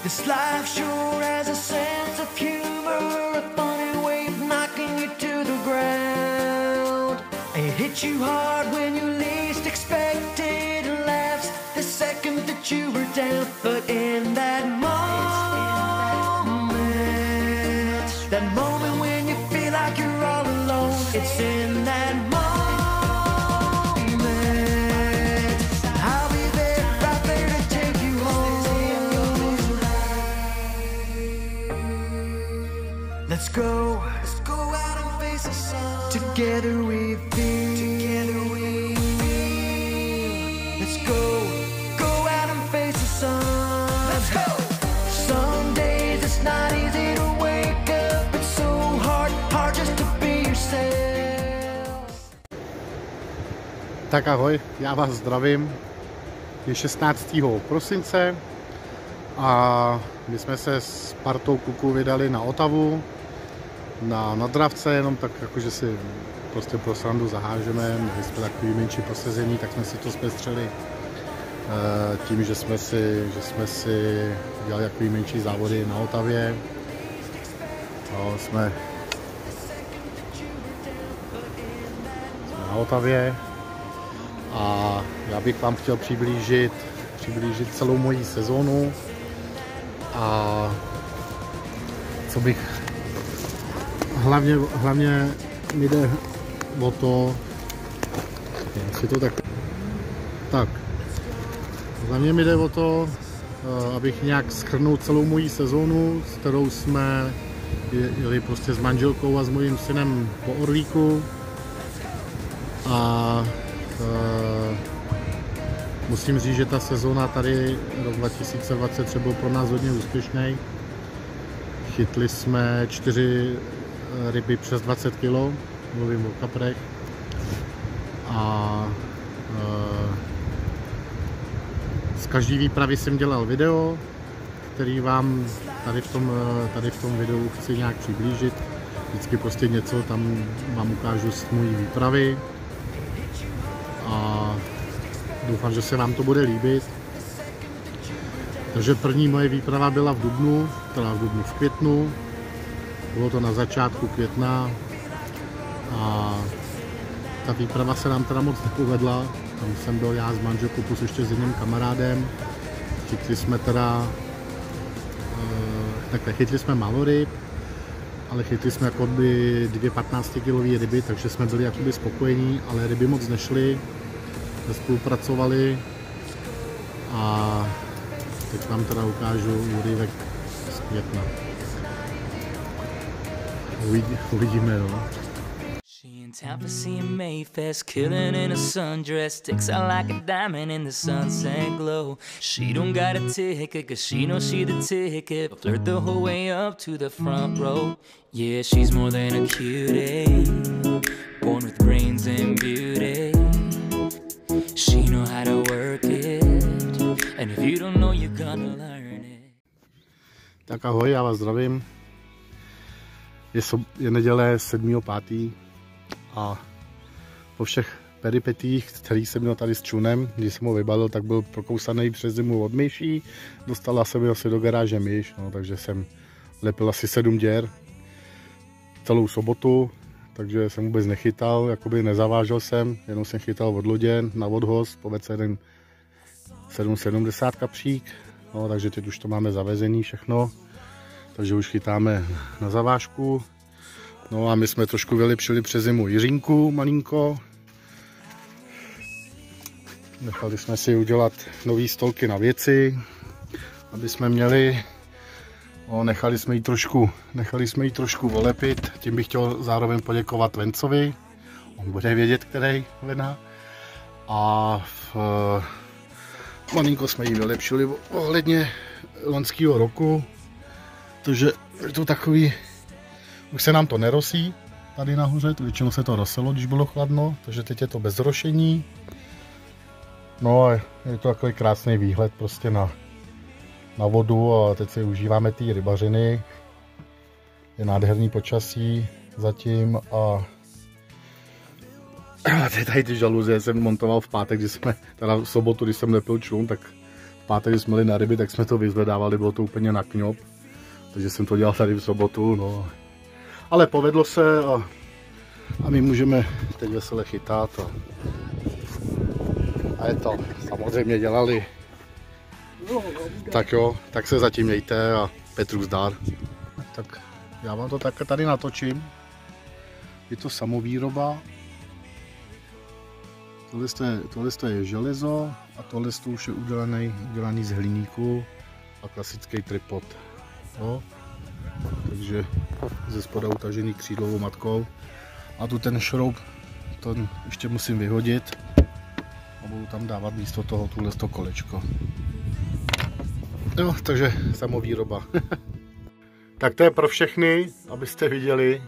This life sure has a sense of humor, a funny way of knocking you to the ground. It hits you hard when you least expect it, and laughs the second that you were down. But in that moment when you feel like you're all alone, it's in that moment. I'll be there, right there to take you home. Let's go out and face the sun. Together we feel. Let's go out and face the sun. Let's go. Some days it's not easy to wake up. It's so hard just to be yourself. Tak ahoj, já vás zdravím. Je 16. prosince a my jsme se s partou kluků vydali na Otavu, na Dravce, jenom tak jakože si prostě pro srandu zahážeme. Měli jsme takový menší posezení, tak jsme si to zpestřili tím, že jsme si dělali takový menší závody na Otavě. Jsme na Otavě a já bych vám chtěl přiblížit celou moji sezónu a co bych hlavně mi jde o to, jestli to tak hlavně mi jde o to, abych nějak shrnul celou moji sezónu, s kterou jsme jeli prostě s manželkou a s mojím synem po Orlíku. A musím říct, že ta sezóna tady, rok 2023, byl pro nás hodně úspěšný. Chytli jsme 4 ryby přes 20 kg, mluvím o kaprech. A z každé výpravy jsem dělal video, který vám tady v tom videu chci nějak přiblížit. Vždycky prostě něco tam vám ukážu z mojí výpravy. A doufám, že se vám to bude líbit. Takže první moje výprava byla v květnu. Bylo to na začátku května a ta výprava se nám teda moc nepovedla. Tam jsem byl já s manželkou plus ještě s jedním kamarádem. Chytli jsme málo ryb, ale chytli jsme jakoby 2 15-kilové ryby, takže jsme byli jakoby spokojení, ale ryby moc nešly. Spolupracovali a teď vám teda ukážu úryvek z května. Uvidíme, no. Town for seeing Mayfest, killing in a sundress, sticks out like a diamond in the sunset glow. She don't got a ticket, cause she knows she the ticket, flirt the whole way up to the front row. Yeah, she's more than a cutie, born with brains and beauty. She know how to work it, and if you don't know, you're gonna learn it. Tak ahoj, já vás zdravím. Je neděle 7.5. a po všech peripetích, který jsem měl tady s čunem, když jsem ho vybalil, tak byl prokousaný přes zimu od myší. Dostala se mi asi do garáže myš, no, takže jsem lepil asi 7 děr celou sobotu, takže jsem vůbec nechytal, jakoby nezavážel jsem, jenom jsem chytal od lodě na odhoz, povedl se jeden 770 kapřík, no, takže teď už to máme zavezený všechno, takže už chytáme na zavážku. No a my jsme trošku vylepšili přes zimu Jiřínku malinko. Nechali jsme si udělat nové stolky na věci, aby jsme měli. No, nechali jsme ji trošku volepit. Tím bych chtěl zároveň poděkovat Vencovi. On bude vědět, který vena. A malinko jsme ji vylepšili ohledně loňského roku. Takže je to takový. Už se nám to nerosí tady nahoře, většinou se to roselo, když bylo chladno, takže teď je to bez rošení. No a je to takový krásný výhled prostě na vodu a teď si užíváme ty rybařiny. Je nádherný počasí zatím a tady ty žaluzie jsem montoval v pátek, teda v sobotu, když jsem lepil člun, tak v pátek, když jsme jeli na ryby, tak jsme to vyzvedávali, bylo to úplně na kňop. Takže jsem to dělal tady v sobotu, no. Ale povedlo se a my můžeme teď vesele chytat. A je to samozřejmě dělali. Tak jo, tak se zatím mějte a Petru zdar. Tak já vám to takhle tady natočím. Je to samovýroba. Tohle je železo a tohle už je udělaný z hliníku a klasický tripod. No. Takže ze spoda utažený křídlovou matkou. A tu ten šroub, to ještě musím vyhodit a budu tam dávat místo toho tuhle kolečko. Jo, takže samovýroba. Tak to je pro všechny, abyste viděli,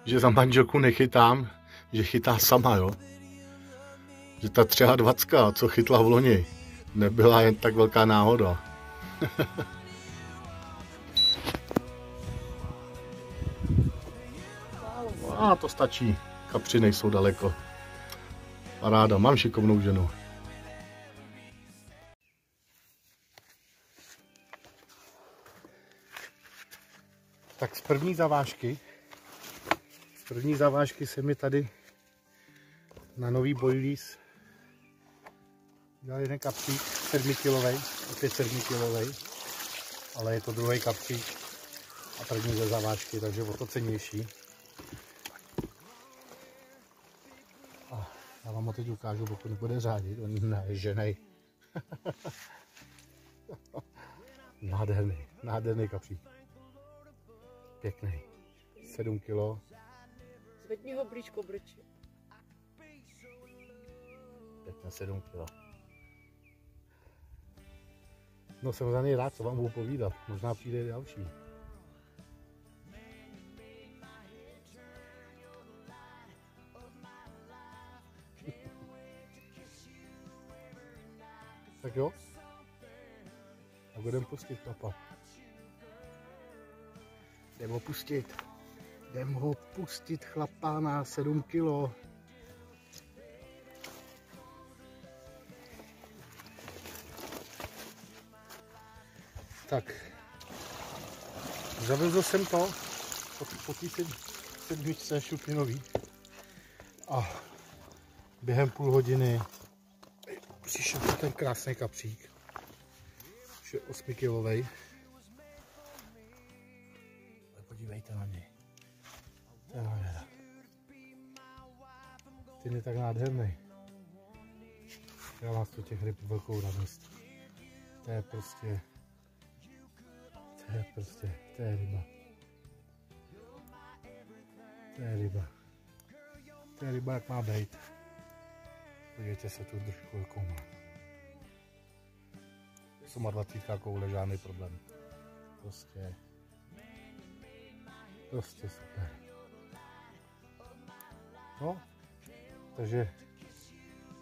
že za manželku nechytám, že chytá sama, jo. Že ta 23, co chytla v loni, nebyla jen tak velká náhoda. A to stačí, kapři nejsou daleko. Paráda, mám šikovnou ženu. Tak z první zavážky se mi tady na nový boilies dal jeden kapřík 7kilovej, opět 7kilovej, ale je to druhý kapřík a první ze zavážky, takže o to cennější. A já vám ho teď ukážu, pokud bude řádit, on neženej. Nádherný kapřík. Pěkný. 7 kg. Zvedni ho blížko, brči. Pěkně 7 kg. No jsem za něj rád, co vám budu povídat. Možná přijde další. Tak jo. A budeme pustit chlapa. Jdem ho pustit chlapa na 7 kg. Tak, zavezl jsem to po té sedmičce šupinový a během půl hodiny přišel ten krásný kapřík, už je 8 kilovej. Ale podívejte na něj, to je nádhera. Ten je tak nádherný. Já vás to těch ryb velkou radost. To je ryba. To je ryba, jak má být. Podívejte se, tu držku, jakou má. 28 koule, žádný problém. Prostě super. No, takže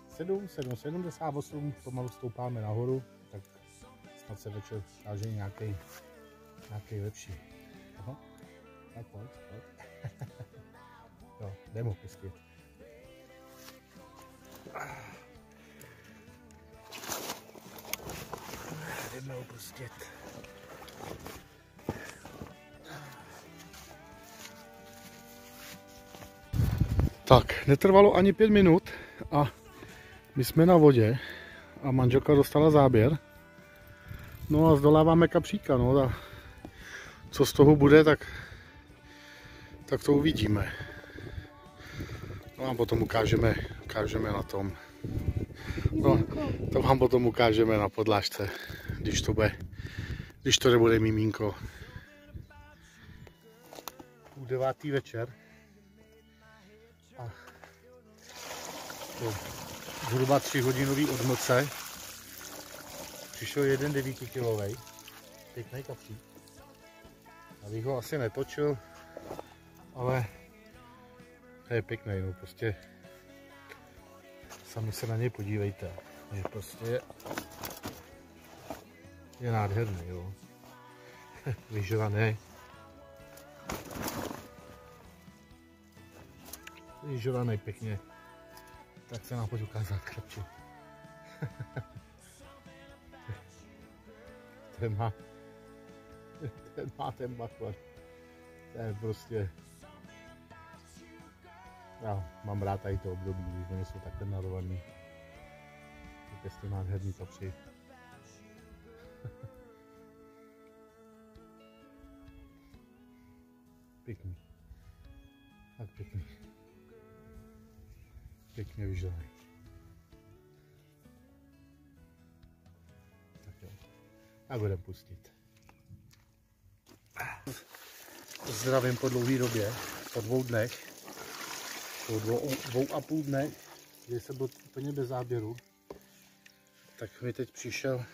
78, pomalu stoupáme nahoru, tak snad se večer ukáže nějaký lepší. Aha, tak pojď. Jo, jdem ho pustit. Jdeme ho pustit. Tak, netrvalo ani 5 minut a my jsme na vodě a manželka dostala záběr. No a zdoláváme kapříka, no a co z toho bude, tak to uvidíme. No a potom ukážeme na tom. No, to vám potom ukážeme na podlážce, když to nebude mimínko. 9. večer. A po zhruba 3hodinový odmlce přišel jeden 9kilovej, pěkný kapřík. Abych ho asi netočil, ale je pěkný, no prostě sami se na něj podívejte, je prostě je nádherný, jo. Vyžovaný pěkně, tak se nám pojď ukázat chlapči. ten má ten bakvar. To je prostě... Já mám rád tady to období, když oni jsou takhle narovaný. Tak jestli nádherný papři. Pěkný. Tak pěkný. Pěkně vyželený. Tak jo. A budeme pustit. Zdravím po dlouhé době, po 2 dnech. Po 2,5 dnech, kdy jsem byl úplně bez záběru. Tak mi teď přišel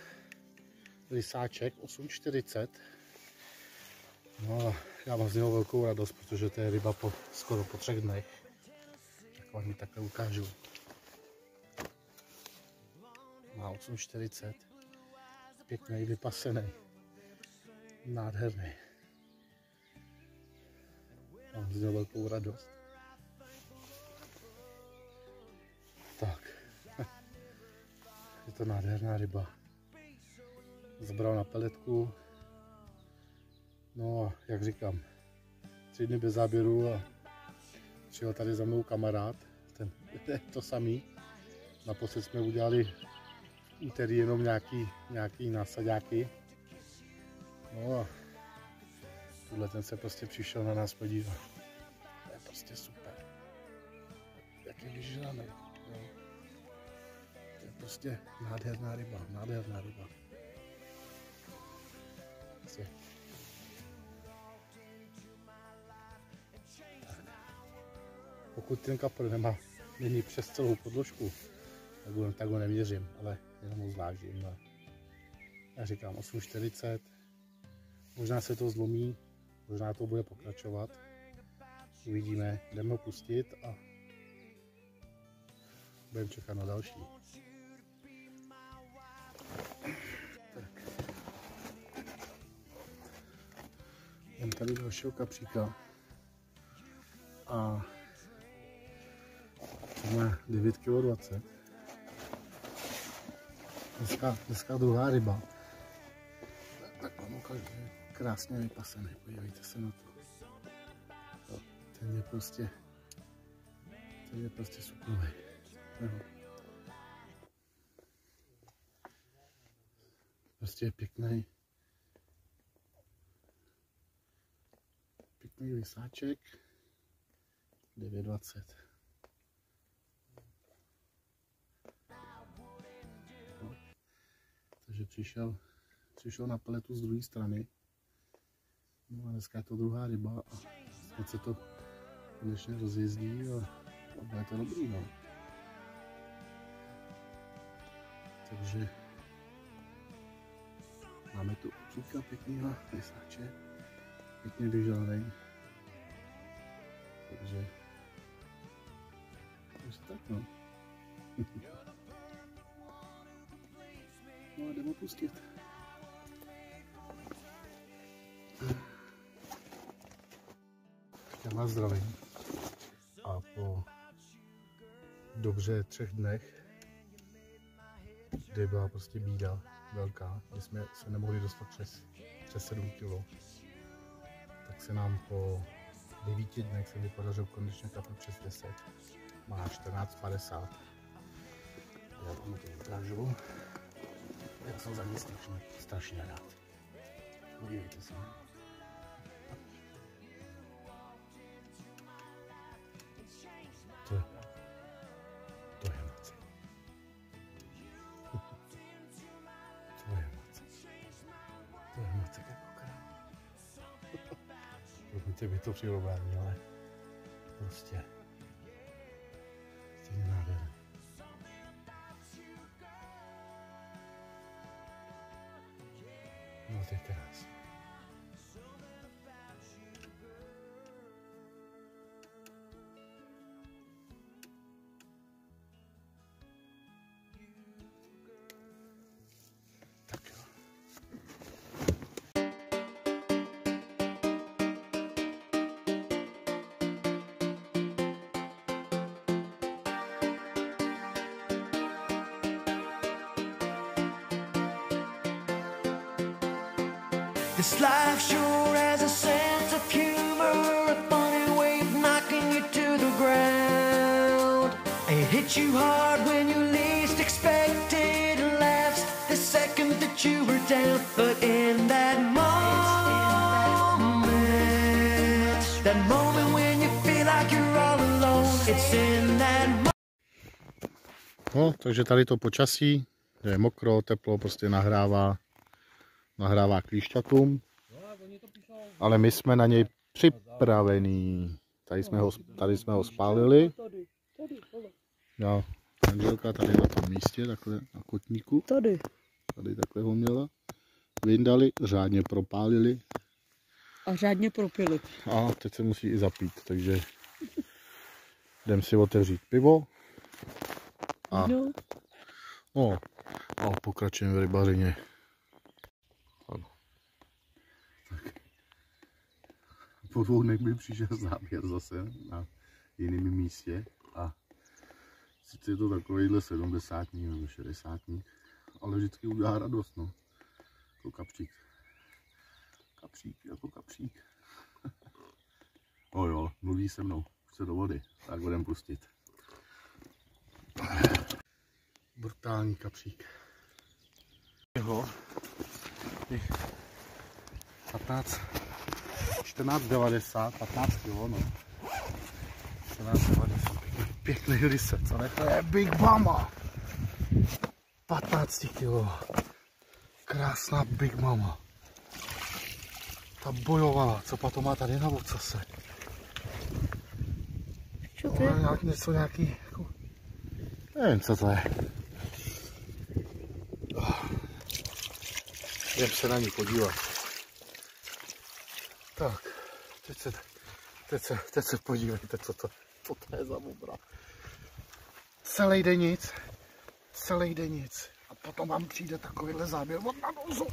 lisáček 8,40. No a já mám z něho velkou radost, protože to je ryba skoro po 3 dnech. Tak vám ji takhle ukážu. Má 8,40. Pěkný, vypasený. Nádherný. Mám z něho velkou radost. Tak. Je to nádherná ryba. Zabral na peletku. No a jak říkám, 3 dny bez záběru a přijel tady za mnou kamarád, ten to samý. Naposled jsme udělali v úterý jenom nějaký násaďáky. No a tuhle ten se prostě přišel na nás podívat. To je prostě super. Jak je vyžraný. No. To je prostě nádherná ryba, nádherná ryba. Prostě. Pokud ten kapr není přes celou podložku, tak ho neměřím, ale jenom ho zvážím. No. Já říkám 8,40, možná se to zlomí, možná to bude pokračovat. Uvidíme, jdeme ho pustit a budeme čekat na další. Tak. Mám tady dalšího kapříka a to má 9,20 kg. Dneska druhá ryba. Tak vám ukážu, krásně vypasený, podívejte se na to. Ten je prostě suprový. Prostě je pěkný lisáček, 9,20 kg. Takže přišel na peletu z druhé strany. No a dneska je to druhá ryba a snad se to konečně rozjezdí a bude to dobrý, no. Takže máme tu očíka pěknýho lisáče, pěkně vyželený. Takže tak no. No a jdeme pustit. Já vás zdravím. A po dobře 3 dnech, kdy byla prostě bída velká, kdy jsme se nemohli dostat přes 7 kg, tak se nám po 9 dnech se mi podařilo konečně kapr přes 10. Má 14,50. Já vám to ukážu. Já jsem za ní strašně rád. Podívejte se. To je macek. To je macek jako král. Promiňte mi to přirovnání, ale prostě stejně nádherný. No to je krásný. This life sure has a sense of humor, a funny way of knocking you to the ground. It hits you hard when you least expect it, and laughs the second that you were down. But in that moment when you feel like you're all alone, it's in that moment. No, takže tady to počasí, je mokro, teplo, prostě nahrává klíšťatům, ale my jsme na něj připravení. Tady jsme ho spálili. Jo, manželka tady na tom místě, takhle na kotníku. Tady takhle ho měla. Vyndali, řádně propálili. A řádně propili. A teď se musí i zapít, takže jdem si otevřít pivo. A pokračujeme v rybařině. Po 2 dnech mi přišel záběr zase na jiném místě a sice je to takovýhle 70 nebo 60, ale vždycky udělá radost, no. Jako kapřík. Jako kapřík. O jo, mluví se mnou, chce do vody, tak budem pustit. Brutální kapřík. Jeho 14,90, 15 kg, no. 14,90, pěkný rysec, ale to je Big Mama. 15 kg. Krásná Big Mama. Ta bojovala, co potom má tady na ocase. Co to je? Nějaký, jako, nevím, co to je. Jdem se na ní podívat. Tak, teď se podívejte, co to je za bubra. Celý den nic. A potom vám přijde takovýhle záběr od na nozu.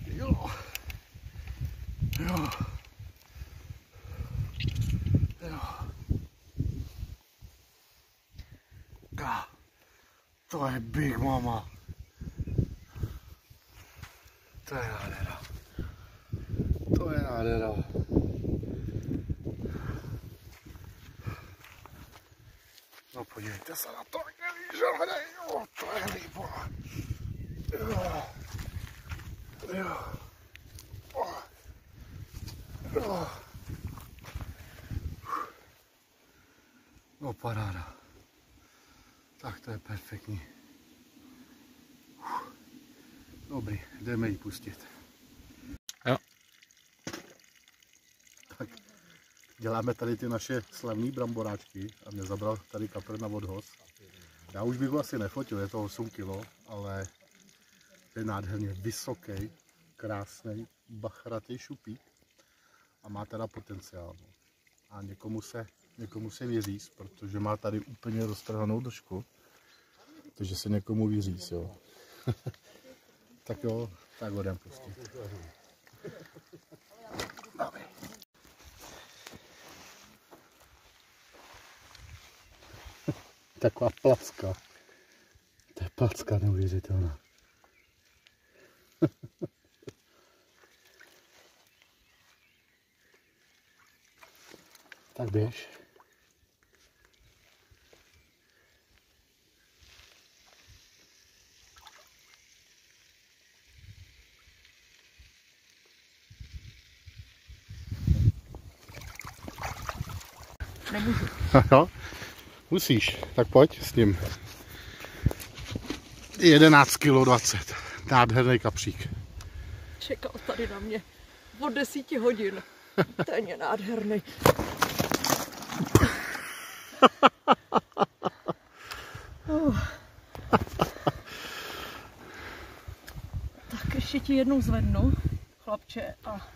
Jo. To je Big Mama. To je nádhera. No podívejte se na to, jak je výžádej. Jo, to je líba. Jo. No paráda. Tak to je perfektní. Dobrý, jdeme ji pustit. Jo. Tak děláme tady ty naše slavné bramboráčky a mě zabral tady kapr na odhoz. Já už bych ho asi nefotil, je to 8 kg, ale je nádherně vysoký, krásný, bachratý šupík a má teda potenciál. A někomu se vyříz, protože má tady úplně roztrhanou držku, takže se někomu vyříz, jo. Tak jo, tak ho jdem pustit. Dobrý. Taková placka. To je placka neuvěřitelná. Tak běž. Nemůžu. Jo, musíš, tak pojď s ním. 11,20 kg. Nádherný kapřík. Čekal tady na mě od 10 hodin. Ten je nádherný. Tak ještě ti jednou zvednu, chlapče, a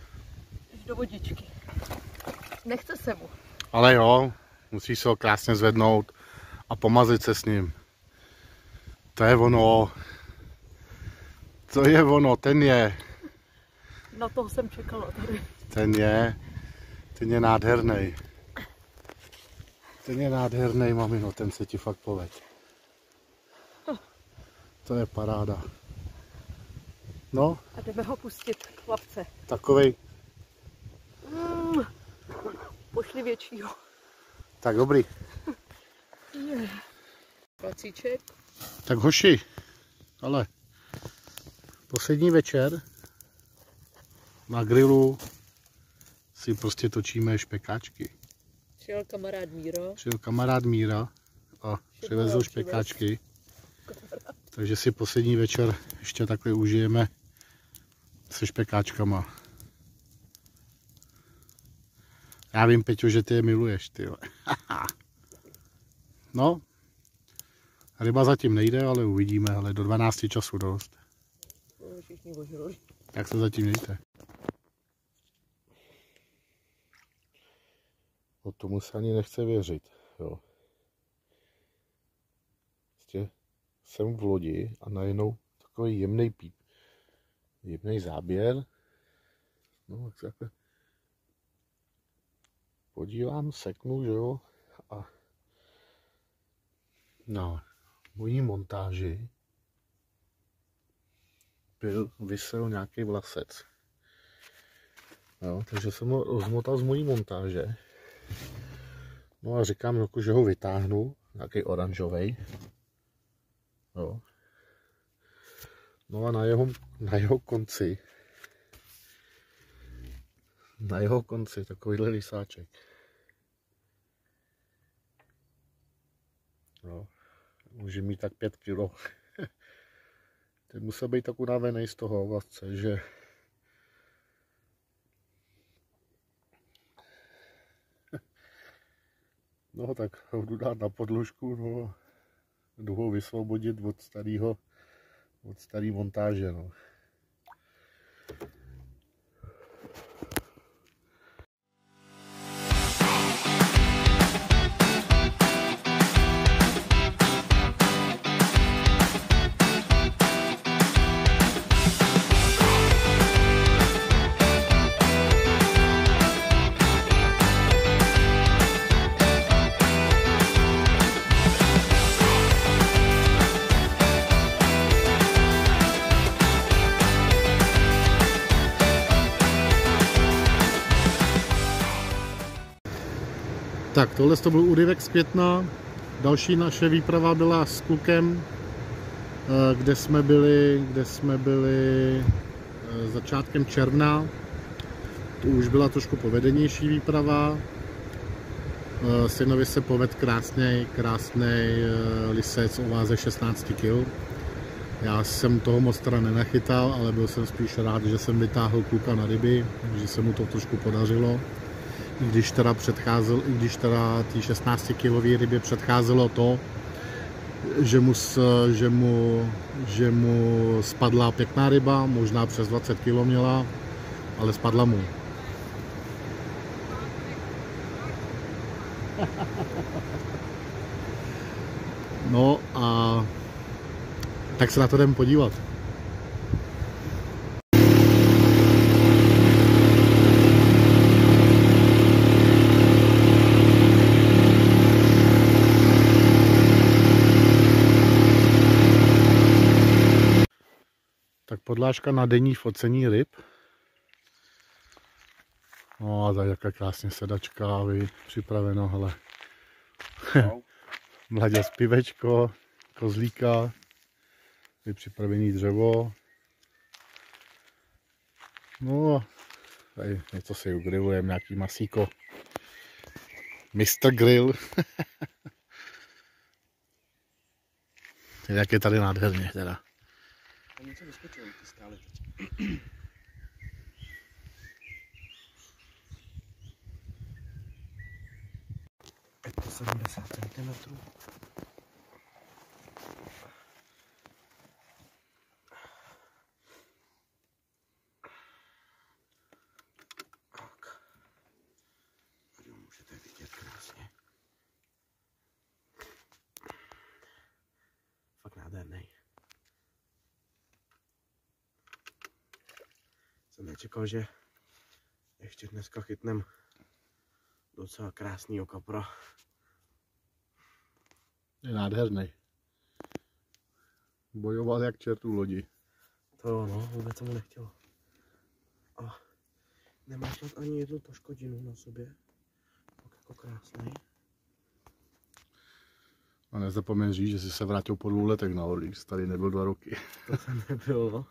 jdeš do vodičky. Nechce se mu. Ale jo, musíš se ho krásně zvednout a pomazit se s ním. To je ono. To je ono, ten je. Na toho jsem čekala tady. Ten je nádherný. Ten je nádherný, mamino, ten se ti fakt povedl. To je paráda. No. A jdeme ho pustit, chlapce. Takovej. Pošli většího. Tak dobrý. Placíček. Tak hoši, ale poslední večer na grilu si prostě točíme špekáčky. Přijel kamarád Míra a přivezl špekáčky. Takže si poslední večer ještě takhle užijeme se špekáčkama. Já vím, Peťo, že ty je miluješ, ty. No, ryba zatím nejde, ale uvidíme, ale do 12 času dost. Tak se zatím mějte. No tomu se ani nechce věřit, jo. Prostě jsem v lodi a najednou takový jemný píp. Jemný záběr. No, tak se takhle podívám, seknu, že jo, a na mojí montáži visel nějaký vlasec. Jo, takže jsem ho rozmotal z mojí montáže. No a říkám, jako, že ho vytáhnu, nějaký oranžový. Jo. No a na jeho konci takovýhle lisáček. No, může mít tak 5 kilo. Teď musel být tak unavený z toho vlasce, že no tak ho jdu dát na podložku, no, jdu ho vysvobodit od starý montáže, no. Tak, tohle to byl úryvek z Května. Další naše výprava byla s klukem, kde jsme byli začátkem června. To už byla trošku povedenější výprava. Synovi se povedl krásný lisec o váze 16 kg. Já jsem toho moc teda nenachytal, ale byl jsem spíš rád, že jsem vytáhl kluka na ryby, že se mu to trošku podařilo. I když teda té 16 kilový rybě předcházelo to, že mu spadla pěkná ryba, možná přes 20 kg měla, ale spadla mu. No a tak se na to jdeme podívat. Tak podlážka na denní focení ryb. No a tady jaká krásně sedačka, připraveno, hele. Mladě pivečko, kozlíka, připravený dřevo. No tady něco si ugrilujeme, nějaký masíko. Mr. Grill. Jak je tady nádherně teda. Něco vyskočilo ty skály teď. 70 cm. Tak. Tady můžete vidět krásně. Fakt nádherný. Jsem nečekal, že ještě dneska chytnem docela krásnýho kapra. Je nádherný. Bojoval jak čert u lodi. To jo, no, vůbec se mu nechtělo. A nemáš snad ani jednu poškodinu na sobě. Tak jako krásný. A nezapomeň říct, že jsi se vrátil po 2 letech na Orlík, jsi tady nebyl 2 roky. To jsem nebyl.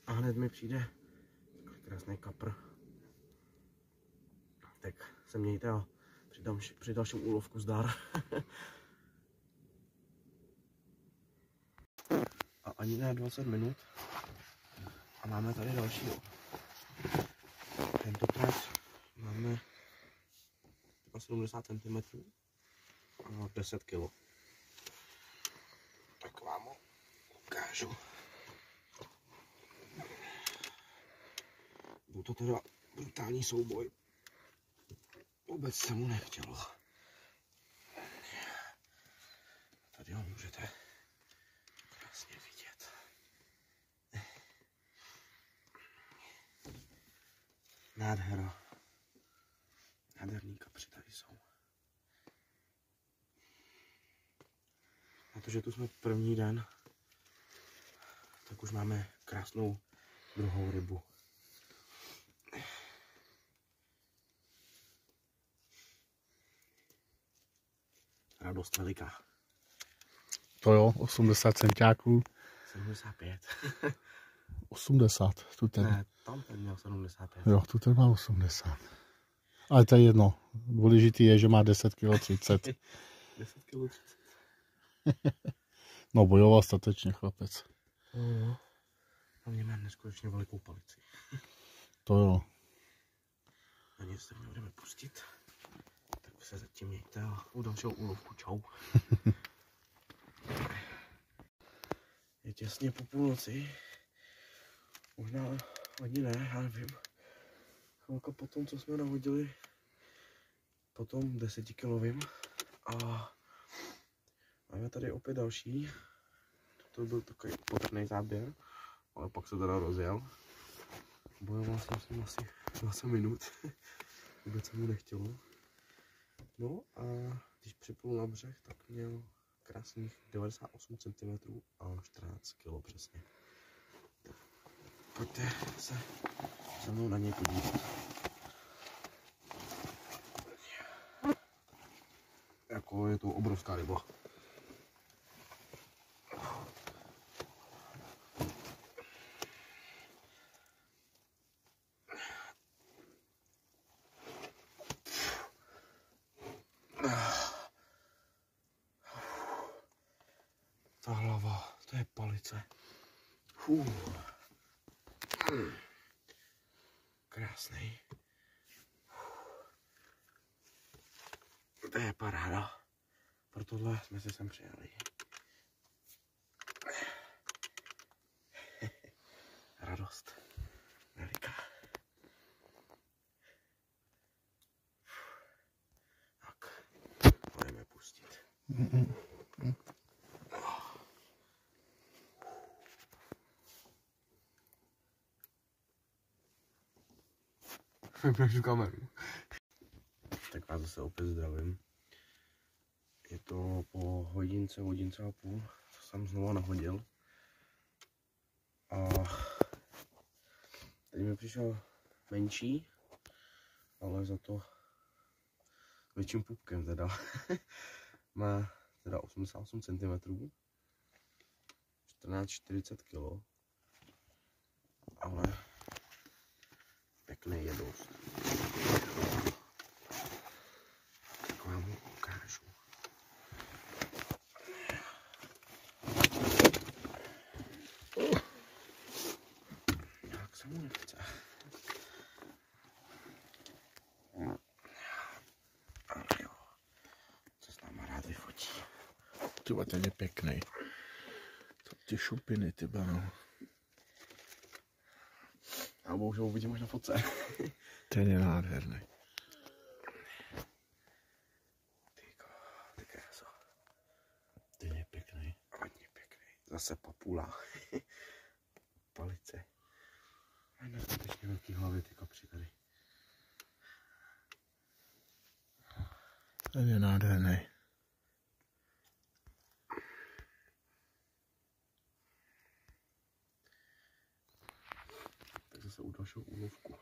A hned mi přijde takový krásný kapr. Tak se mějte a při dalším úlovku zdar. A ani ne 20 minut. A máme tady dalšího. Tentokrát máme 70 cm a 10 kg. Tak vám ho ukážu. Byl to teda brutální souboj. Vůbec se mu nechtělo. Tady ho můžete krásně vidět. Nádhera. Nádherný kapři tady jsou. Na to, že tu jsme první den, tak už máme krásnou druhou rybu. Radost veliká. To jo, 80 centiáků. 75. 80, tu ten. Ne, tam ten měl 75. Jo, tu ten má 80. Ale to je jedno. Důležitý je, že má 10 kg 30. 10 kg 30. No bojoval statečně chlapec. No, a mě má neskutečně velikou palici. To jo. A nic se nebudeme pustit. Tak se zatím mějte a u dalšího úlovku čau. Je těsně po půlnoci. Možná ani ne, já nevím. Chvilka po tom, co jsme nahodili po tom 10 kilovým. A máme tady opět další. To byl takový potrný záběr, ale pak se teda rozjel. Bojoval jsem s ním asi 20 minut. Vůbec se mu nechtělo. No a když připlul na břeh, tak měl krásných 98 cm a 14 kg přesně. Pojďte se mnou na něj podívat. Jako je to obrovská ryba. Ta hlava, to je palice. Krásný. To je paráda. Pro tohle jsme se sem přijeli. Radost veliká. Tak, budeme pustit. Vypněš kameru. Tak vás zase opět zdravím. Je to po hodince a půl, co jsem znovu nahodil. A teď mi přišel menší, ale za to větším pupkem teda. Má teda 88 cm, 14-40 kg, ale pěkný je dost. Tak vám ho ukážu. Jak se mu nechce. Ale jo, co s náma rád vyfotí. Tyba, ten je pěkný. To ty šupiny, tyba, no. A bohužel uvidím až na fotce. Ten je nádherný. Ty kráso. Ten je pěkný. Hodně pěkný. Zase papula. Palice. A neskutečně velký hlavy ty kapři tady. Ten je nádherný. zase u dalšího úlovku.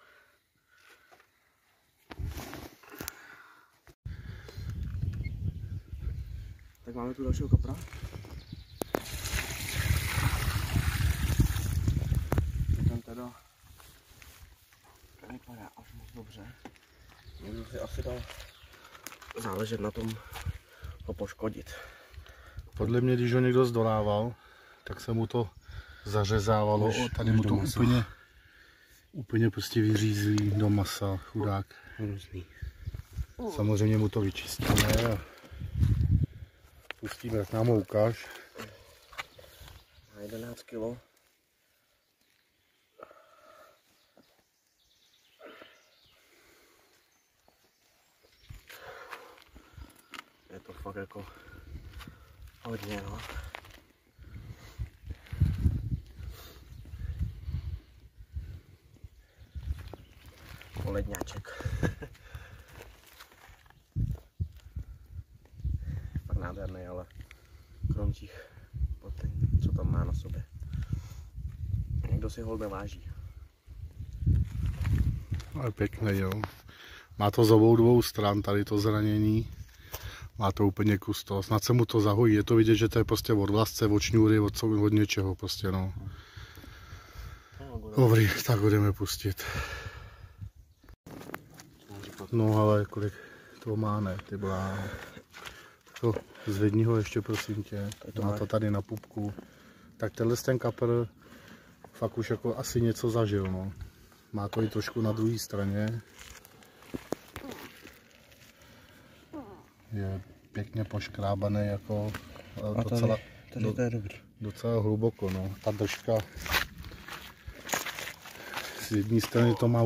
Tak máme tu dalšího kapra. Ten teda vypadá až moc dobře. Někdo si asi dal záležet na tom ho poškodit. Podle mě, když ho někdo zdolával, tak se mu to zařezávalo. Tady mu to úplně prostě vyřízlý do masa, chudák. Hrozný. Samozřejmě mu to vyčistíme a pustíme, jak nám ho ukáž. Na 11 kg. Je to fakt jako hodně, no. Ledňáček. Fakt nádherný, ale krom těch plotů, co tam má na sobě. Někdo si ho neváží. Ale pěkný, jo. Má to z obou dvou stran, tady to zranění. Má to úplně kus toho. Snad se mu to zahojí. Je to vidět, že to je prostě od vlasce, od šňůry, od něčeho prostě, no. Dobrý, tak ho jdeme pustit. No ale kolik to má, ne, ty bláho. To zvedni ho ještě, prosím tě. Má to tady na pupku. Tak tenhle ten kapr fakt už jako asi něco zažil, no. Má to i trošku na druhé straně. Je pěkně poškrábaný, jako docela, to je dobrý. Docela hluboko, no. Ta držka z jedné strany to má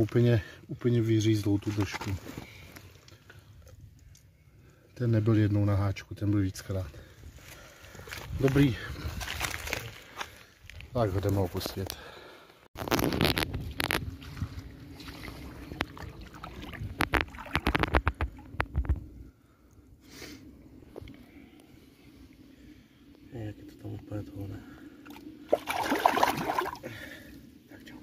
úplně vyřízlou tu držku. Ten nebyl jednou na háčku, ten byl víckrát. Dobrý. Tak ho jdeme opustit. Jak je to tam úplně toho, ne? Tak čau.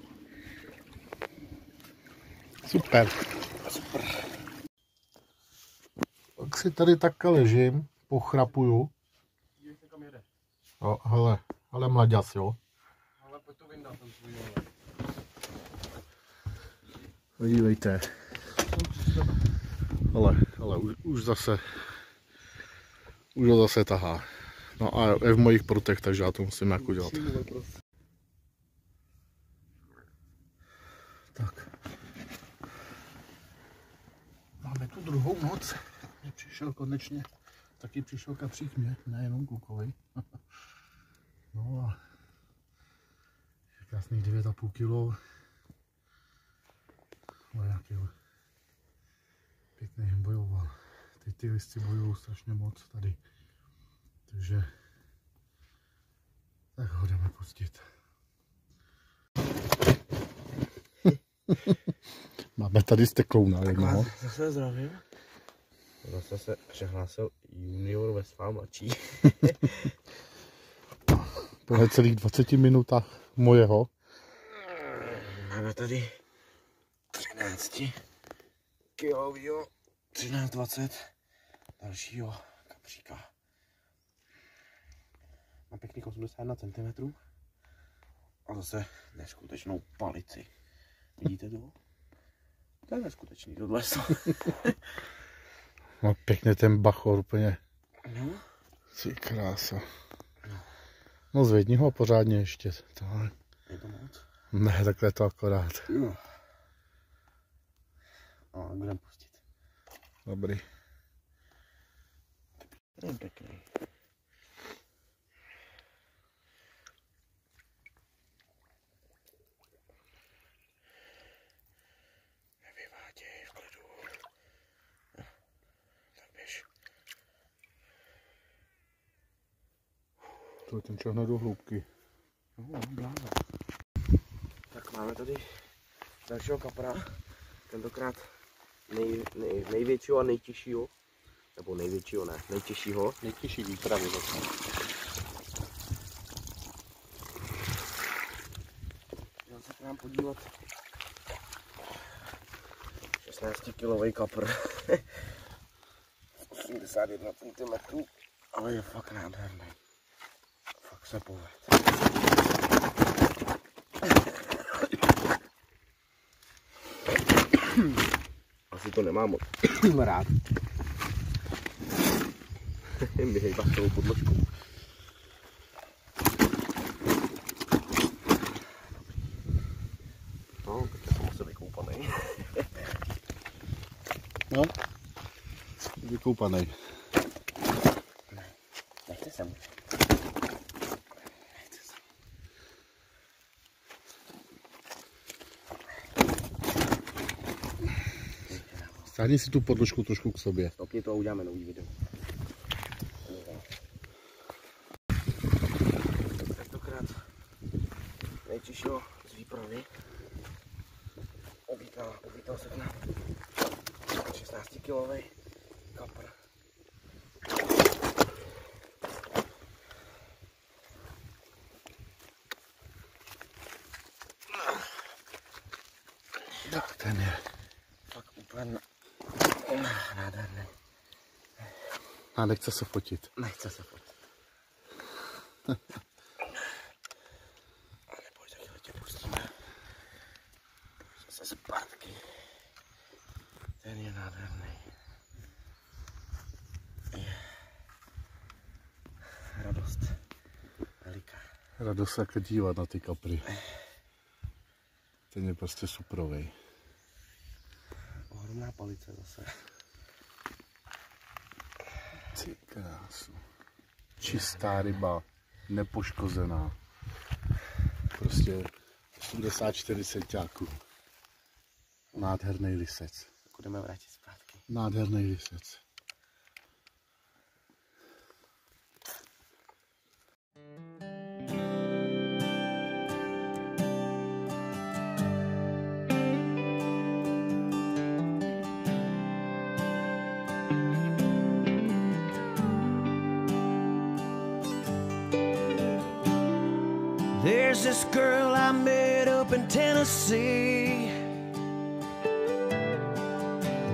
Super. Super. Tak si tady takhle ležím, pochrapuju. Dívej se, kam jede. Jo, hele, ale mlaďas, jo. Ale pojď to vyndat, ten svůj. Podívejte. Ale už zase ho zase tahá. No a je v mojich prutech, takže já to musím nějak udělat. Tak. Máme tu druhou noc. Přišel konečně. Taky přišel kapřík mě, nejenom klukovi. No a krásných 9,5 kg. Nějaký pěkný bojoval. Teď ty listy bojují strašně moc tady. Takže tak ho jdeme pustit. Máme tady steklouna jednoho. Zase zdravím. Zase se přihlásil junior Westfál mladší. Po necelých 20 minutách mojeho. Máme tady 13 kilovýho, 13-20 dalšího kapříka. Má pěkných 81 cm a zase neskutečnou palici. Vidíte to? To je neskutečný tohle. No pěkně ten bachor úplně. No. Ty krása. No zvedni ho pořádně ještě. Tohle. Je to moc? Ne, takhle to akorát. No. No, budeme pustit. Dobrý. Ten pěkný. Nevyváděj v klidu. No, tak běž. To je ten čahne do hloubky. No, bláho. Tak máme tady dalšího kapra. Tentokrát největšího a nejtěžšího. Nebo největšího, ne, nejtěžšího. Nejtěžší výpravy zase. Jdeme se k nám podívat 16-kilový kapr. 81 cm, ale je fakt nádherný. Fakt se poved. Asi to nemám moc rád. Mi hejba s tou podložkou. No, teď jsem asi vykoupanej. No, vykoupanej. Nechce sem. Stáhni si tu podložku trošku k sobě. Stopni to a uděláme nový video. Tentokrát nejčišlo z výpravy. Uvítal se na 16-kilový kapr. Tak ten je. Fakt úplně nádherný. A nechce se fotit. Nechce se fotit. Ale pojď, taky tě pustíme. Zase zpátky. Ten je nádherný. Je. Radost. Veliká. Radost se dívat na ty kapry. Ten je prostě suprovej. Ohromná palice zase. Ty krásu. Čistá ryba, nepoškozená. Prostě 84 centiáků. Nádherný lisec. Budeme vrátit zpátky. Nádherný lisec. There's this girl I met up in Tennessee.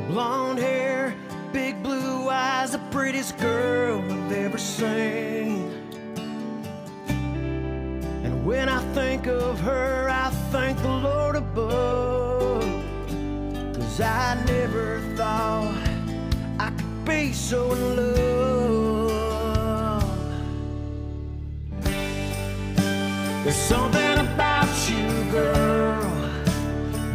Blonde hair, big blue eyes, the prettiest girl I've ever seen. And when I think of her, I thank the Lord above, 'cause I never thought I could be so in love. There's something about you, girl.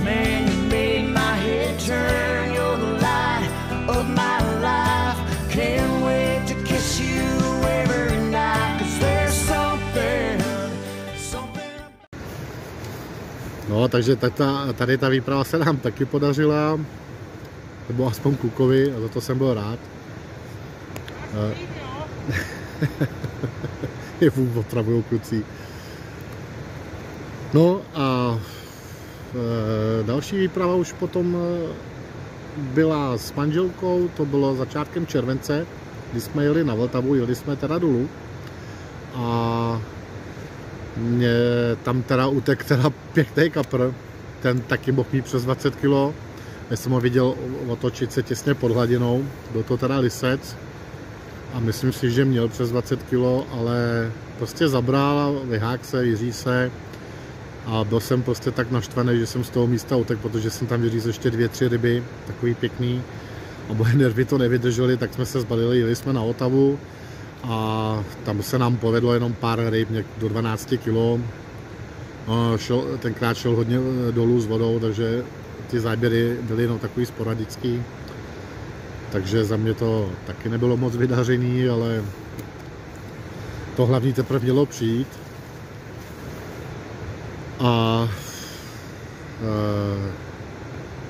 Man, you made my head turn. You're the light of my life. Can't wait to kiss you every night. 'Cause there's something. No, takže tady ta výprava se nám taky podařila. Nebo aspoň Kukovi, a za to jsem byl rád. Je vůbec otravujou kluci. No a další výprava už potom byla s manželkou, to bylo začátkem července, kdy jsme jeli na Vltavu, jeli jsme teda dolů a mě tam teda utek teda pěkný kapr, ten taky mohl mít přes 20 kg, já jsem ho viděl otočit se těsně pod hladinou, byl to teda lisec a myslím si, že měl přes 20 kg, ale prostě zabral, vyhák se, jiří se. A byl jsem prostě tak naštvaný, že jsem z toho místa utek, protože jsem tam vyřízl ještě 2-3 ryby, takový pěkný. A moje nervy to nevydržely, tak jsme se zbalili, jeli jsme na Otavu a tam se nám povedlo jenom pár ryb, do 12 kg. Tenkrát šel hodně dolů s vodou, takže ty záběry byly jenom takový sporadický. Takže za mě to taky nebylo moc vydařený, ale to hlavní teprve mělo přijít. A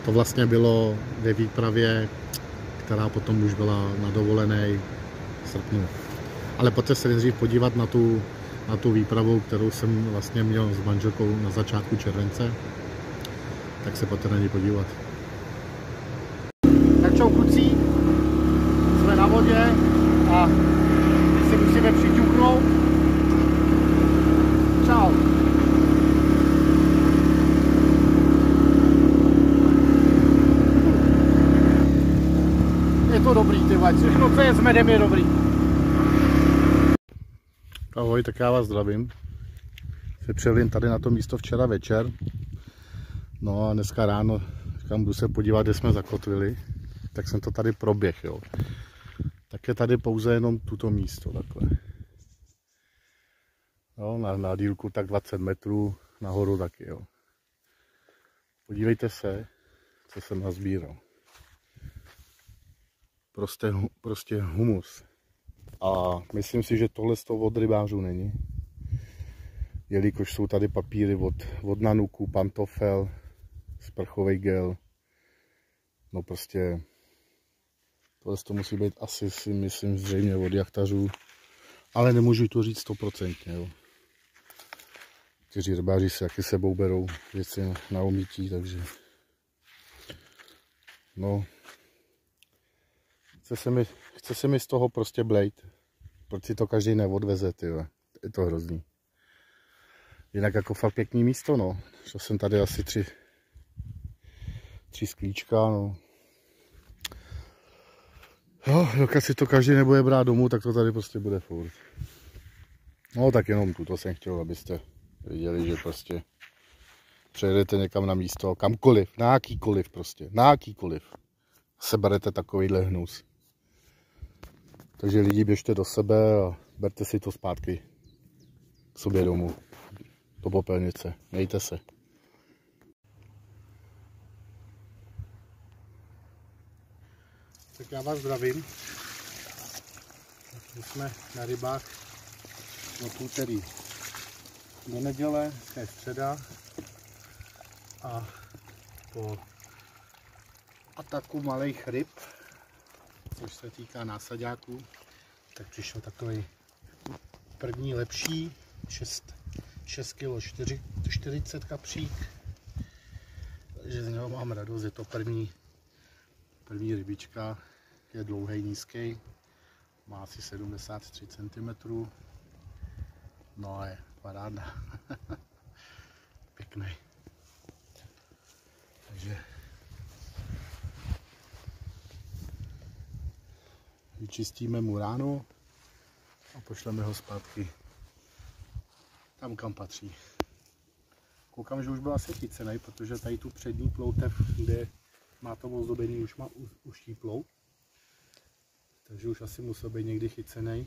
to vlastně bylo ve výpravě, která potom už byla na dovolené v srpnu. Ale pojďte se nejdřív podívat na tu výpravu, kterou jsem vlastně měl s manželkou na začátku července. Tak se pojďte na ní podívat. Tak čau kluci, jsme na vodě a my si musíme přiťuknout. Čau. ať všechno, co je s medem, je dobrý. Ahoj, tak já vás zdravím. Se přelím tady na to místo včera večer. No a dneska ráno, říkám, jdu se podívat, kde jsme zakotvili. Tak jsem to tady proběh, jo. Tak je tady pouze jenom tuto místo, takhle. No, na dílku tak 20 metrů, nahoru taky, jo. Podívejte se, co jsem nazbíral. Prostě humus. A myslím si, že tohle z toho od rybářů není. Jelikož jsou tady papíry od nanuků, pantofel, sprchový gel. No prostě tohle to musí být asi, si myslím, zřejmě od jachtařů. Ale nemůžu to říct 100%, jo. Kteří rybáři si jaký sebou berou věci na umytí, takže no, chce se mi z toho prostě blejt. Proč si to každý neodveze, tyhle. Je to hrozný. Jinak jako fakt pěkný místo, no. Šel jsem tady asi tři sklíčka, no. Jo, dokud si to každý nebude brát domů, tak to tady prostě bude furt. No tak jenom tuto jsem chtěl, abyste viděli, že prostě přejedete někam na místo, kamkoliv, na jakýkoliv prostě, na jakýkoliv. Seberete takovýhle hnus. Takže lidi, běžte do sebe a berte si to zpátky k sobě domů, do popelnice. Mějte se. Tak já vás zdravím. My jsme na rybách od úterý do neděle, je středa a po ataku malých ryb, což se týká násaďáků, tak přišel takový první lepší 6 kg 40 kapřík, takže z něho mám radost. Je to první rybička, je dlouhý, nízký, má asi 73 cm, no a je paráda. Pěkný. Takže vyčistíme mu ráno a pošleme ho zpátky tam, kam patří. Koukám, že už byl asi chycený, protože tady tu přední ploutev, kde má to ozdobení, už má uštíplou. Takže už asi musel být někdy chycený.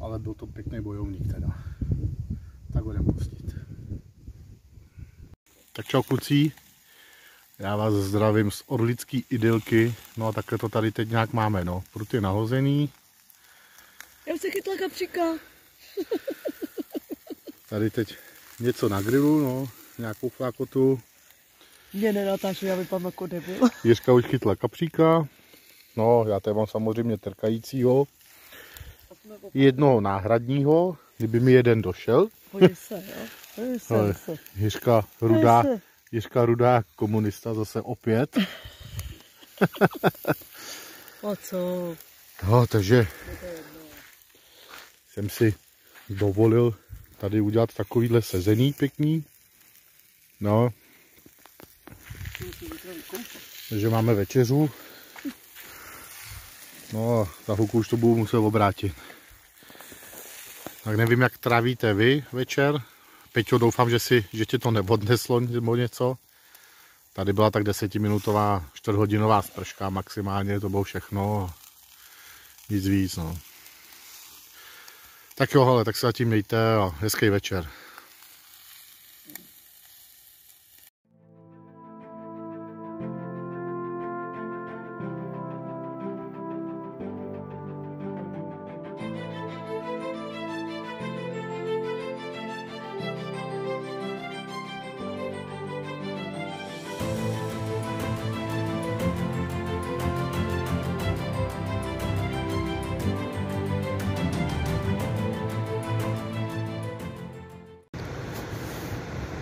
Ale byl to pěkný bojovník teda. Tak ho jdem pustit. Tak čau kluci. Já vás zdravím z orlický idylky. No a takhle to tady teď nějak máme, no. Prut je nahozený. Já už se chytla kapříka. Tady teď něco na grilu, no. Nějakou flákotu. Mě nenatáčí, já vypadám jako debil. Jiřka už chytla kapříka. No, já tady mám samozřejmě trkajícího. Jednoho náhradního, kdyby mi jeden došel. Pojď se, jo. Pojď se. Jiřka rudá komunista zase opět. A co? No, takže jsem si dovolil tady udělat takovýhle sezený pěkný. No. Takže máme večeřu. No a za chvilku už to budu muset obrátit. Tak nevím, jak trávíte vy večer. Peťo, doufám, že tě to neodneslo nebo něco. Tady byla tak 10minutová, 4hodinová sprška maximálně, to bylo všechno. Nic víc, no. Tak jo, ale tak se zatím mějte a hezký večer.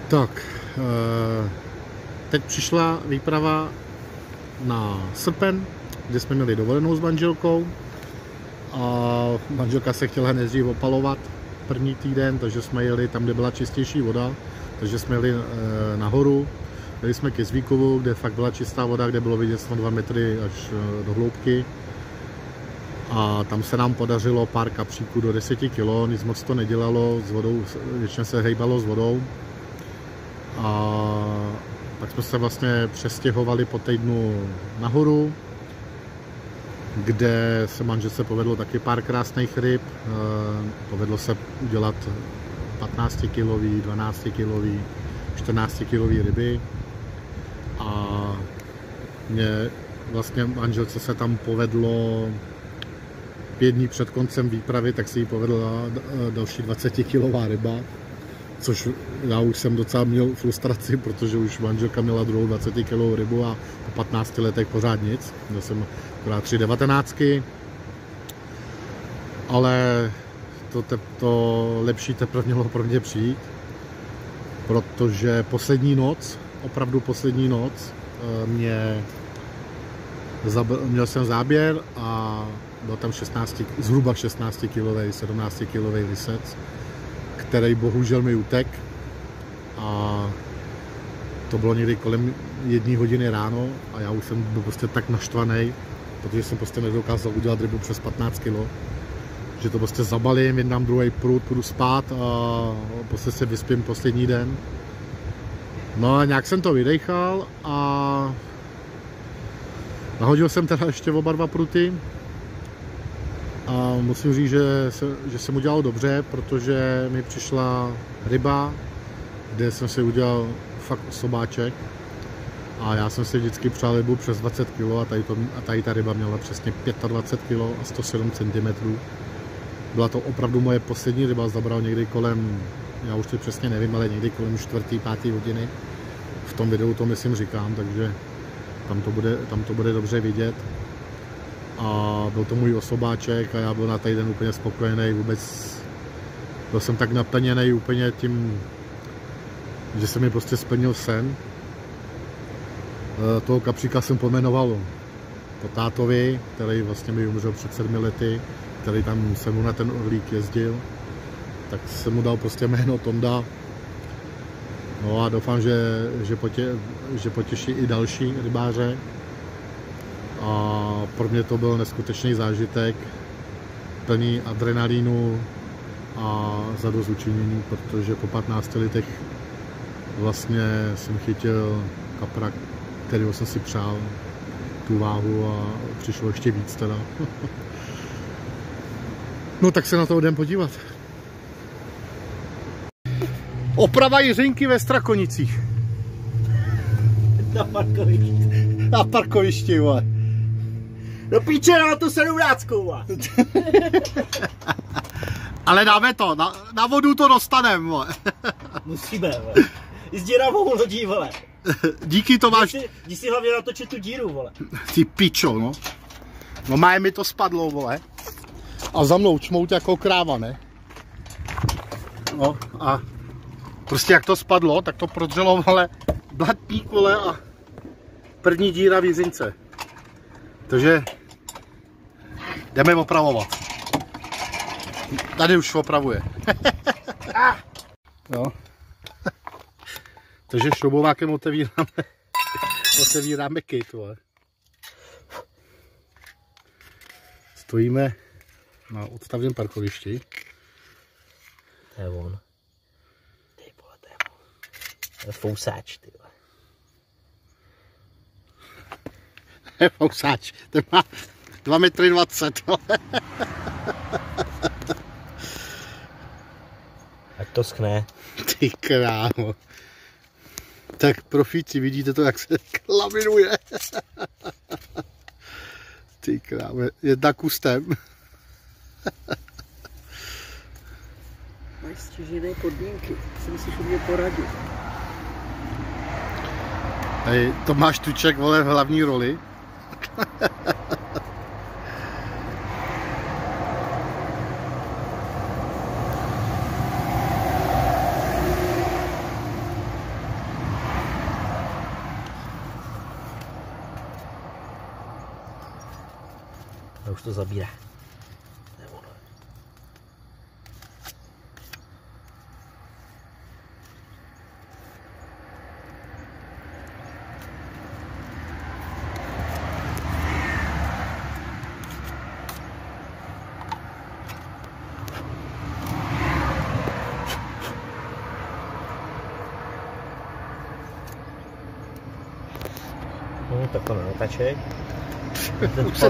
Tak, teď přišla výprava na srpen, kde jsme měli dovolenou s manželkou a manželka se chtěla nejdřív opalovat první týden, takže jsme jeli tam, kde byla čistější voda, takže jsme jeli nahoru Byli jsme ke Zvíkovu, kde fakt byla čistá voda, kde bylo vidět 2 metry až do hloubky. A tam se nám podařilo pár kapříků do 10 kg, nic moc to nedělalo, s vodou, většině se hejbalo s vodou. A tak jsme se vlastně přestěhovali po týdnu nahoru, kde se manželce povedlo taky pár krásných ryb. Povedlo se udělat 15 kilový, 12 kilový, 14 kilový ryby. A mě vlastně manželce se tam povedlo 5 dní před koncem výpravy, tak si jí povedla další 20-kilová ryba, což já už jsem docela měl frustraci, protože už manželka měla druhou 20-kilovou rybu a po 15 letech pořád nic. Měl jsem akorát 3 19, ale to lepší teprve mělo pro mě přijít, protože poslední noc, opravdu poslední noc, měl jsem záběr a byl tam zhruba 16 kilový, 17 kilový lisec, který bohužel mi utek, a to bylo někdy kolem 1 hodiny ráno a já už jsem byl prostě tak naštvaný, protože jsem prostě nedokázal udělat rybu přes 15 kg, že to prostě zabalím, jednám druhý prut, půjdu spát a prostě se vyspím poslední den. No a nějak jsem to vydechal a nahodil jsem teda ještě oba 2 pruty. A musím říct, že jsem udělal dobře, protože mi přišla ryba, kde jsem si udělal fakt osobáček. A já jsem si vždycky přál rybu přes 20 kg a tady ta ryba měla přesně 25 kg a 107 cm. Byla to opravdu moje poslední ryba, zabral někdy kolem, já už to přesně nevím, ale někdy kolem 4. 5. hodiny. V tom videu to myslím říkám, takže tam to bude dobře vidět. A byl to můj osobáček a já byl na týden úplně spokojený, vůbec byl jsem tak naplněný úplně tím, že se mi prostě splnil sen. Toho kapříka jsem pomenoval po tátovi, který vlastně mi umřel před 7 lety, který tam se mu na ten orlík jezdil, tak jsem mu dal prostě jméno Tonda. No a doufám, že potěší i další rybáře. A pro mě to byl neskutečný zážitek, plný adrenalínu a zadozučinění, protože po 15 letech vlastně jsem chytil kapra, kterého jsem si přál, tu váhu, a přišlo ještě víc teda. No tak se na to jdem podívat. Oprava Jiřinky ve Strakonicích. Na parkovišti, vole. Do píče, na to 17. Ale dáme to, na vodu to dostaneme, vole. Musíme, vole. I s díravou lodí, vole. Díky, Tomáš. Jdi si hlavně natočit tu díru, vole. Ty pičo, no. No máje mi to spadlo, vole. A za mnou čmout jako kráva, ne? No a prostě jak to spadlo, tak to prodřelo, vole, blatník, vole, a první díra v Jiřince. Takže jdeme opravovat. Tady už opravuje. Jo. Takže šroubovákem otevíráme kyt, vole. Stojíme na odstavném parkovišti. To je on. Ty vole, to je on. To je fousáč, ty vole. To je fousáč. Ten má 2,20 m. Ať to schne. Ty krámo. Tak profíci, vidíte to, jak se klaminuje. Ty krámo, jedna kustem. Máš stěžené podmínky, si musíš u mě poradit. Hej, Tomáš Tuček, vole, v hlavní roli. A už to zabírá. To je ono. No, tak to neotačej. Už se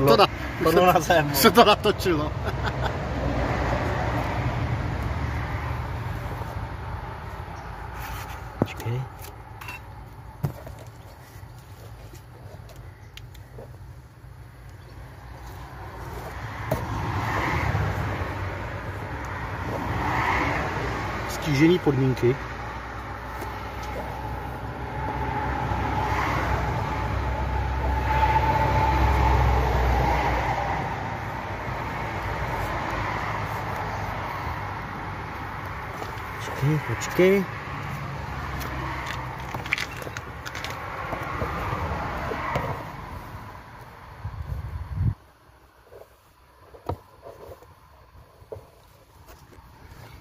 Padlo na zem. se to natočilo. Počkej. Stížený podmínky. Počkej.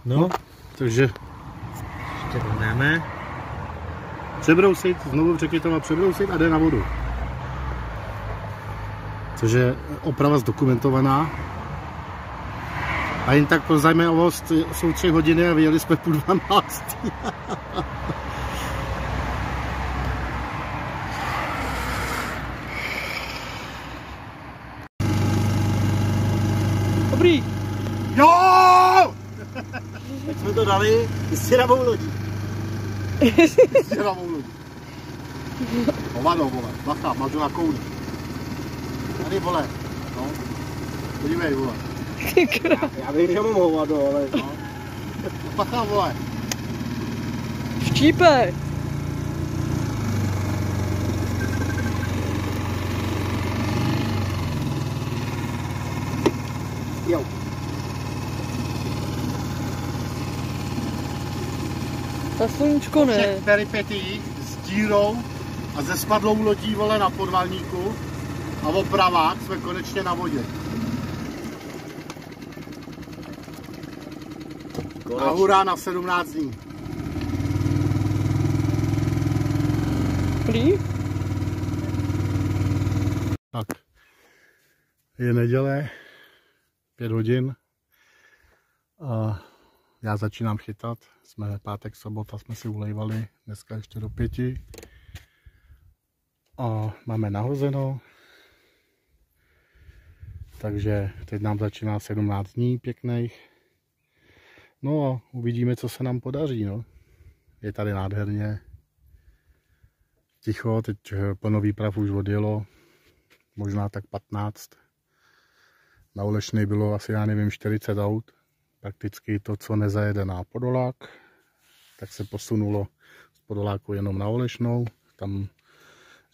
No, Takže ještě to dáme. přebrousit, znovu řekni to, přebrousit a jde na vodu. Což je oprava zdokumentovaná. A jen tak pro zajímavost, jsou 3 hodiny a vyjeli jsme půl 12. Dobrý. Jo! Tak jsme to dali s těravou lodí. Děravou lodi. Hovado, vole, bacha, mažu na kouli. Tady, vole, no. Podívej, vole. Já bych, že mám hovado, ale no. Bacha, vole. Štípe. Jo. Ta sluníčko ne. Všech peripetí s dírou a se spadlou lodí, vole, na podvalníku a opravách jsme konečně na vodě. A hurá na 17 dní. Dobrý. Tak. Je neděle, 5 hodin. A já začínám chytat. Jsme pátek, sobota, jsme si ulejvali. Dneska ještě do 5. A máme nahozeno. Takže teď nám začíná 17 dní pěkných. No a uvidíme, co se nám podaří. No. Je tady nádherně ticho, teď plno výprav už odjelo, možná tak 15. Na Olešnej bylo asi, já nevím, 40 aut. Prakticky to, co nezajede na Podolák, tak se posunulo z Podoláku jenom na Olešnou. Tam,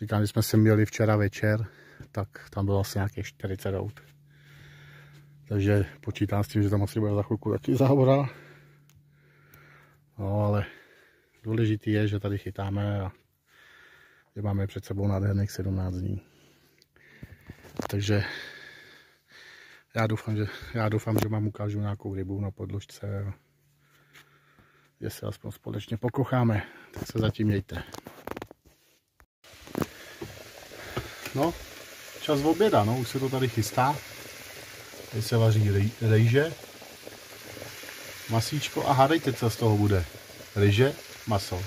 říkám, že jsme se měli včera večer, tak tam bylo asi nějakých 40 aut. Takže počítám s tím, že tam asi bude za chvilku taky závoda. No ale důležitý je, že tady chytáme a že máme před sebou nádherných 17 dní. Takže já doufám, že vám ukážu nějakou rybu na podložce. Že se aspoň společně pokocháme. Tak se zatím mějte. No, čas oběda, no, už se to tady chystá. Tady se vaří rejže, masíčko a hádejte, co z toho bude. Ryže, maso.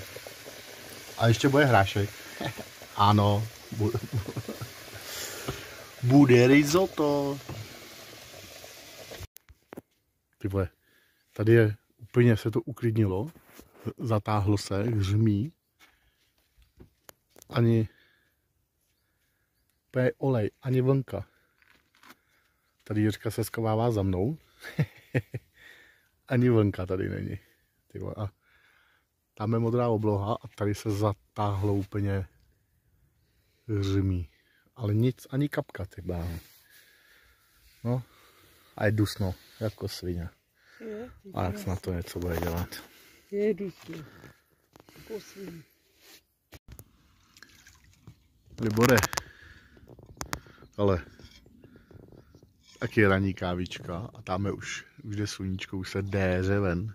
A ještě bude hrášek. Ano, bude risotto. Ty vole, tady je úplně, se to uklidnilo, zatáhlo se, hřmí. Ani olej, ani vlnka. Tady Jiřka se skovává za mnou. Ani vlnka tady není. Ty vole, a tam je modrá obloha a tady se zatáhlo úplně hřmí. Ale nic, ani kapka, ty bláho. No a je dusno, jako svině. A jak se na to něco bude dělat. Je dusno. Jako svině. Libore, ale taky ranní kávička a tam je už jde sluníčko, už se déře ven.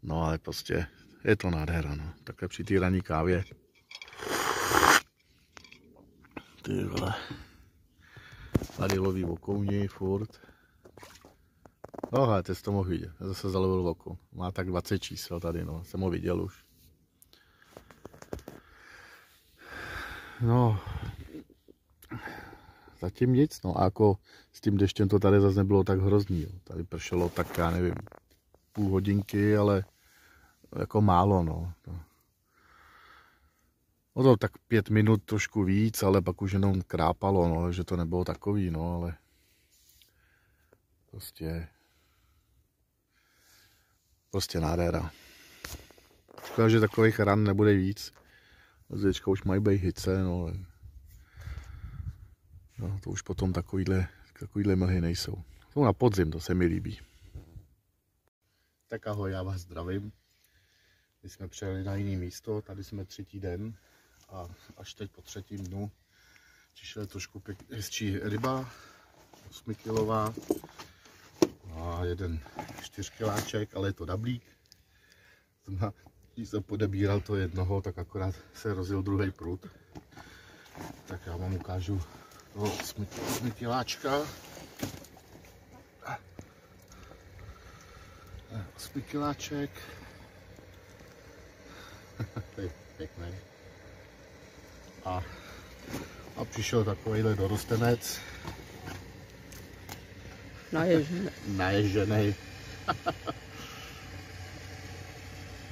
No ale prostě je to nádhera, no. Takhle při té ranní kávě. Ty vole. Tady loví vokouni furt. No hele, ty jsi to mohl vidět. Já zase zalovil vokoun. Má tak 20 čísel tady, no. Jsem ho viděl už. No, zatím nic, no a jako s tím deštěm to tady zase nebylo tak hrozný, jo. Tady pršelo tak, já nevím, půl hodinky, ale jako málo, no. No to tak 5 minut trošku víc, ale pak už jenom krápalo, no, že to nebylo takový, no, ale prostě nádhera. Škoda, že takových ran nebude víc. Zvěčka už mají být hyce, no, ale no, to už potom takovýhle mlhy nejsou. Jsou na podzim, to se mi líbí. Tak ahoj, já vás zdravím. My jsme přijeli na jiné místo, tady jsme 3. den a až teď po 3. dnu přišla trošku hezčí ryba, 8 kilová a jeden 4 kiláček, ale je to dablík. Když jsem podebíral to jednoho, tak akorát se rozjel druhý prut. Tak já vám ukážu toho 8 kiláčka. 8 kiláček. To je pěkný. A přišel takovýhle dorostenec. Naježený.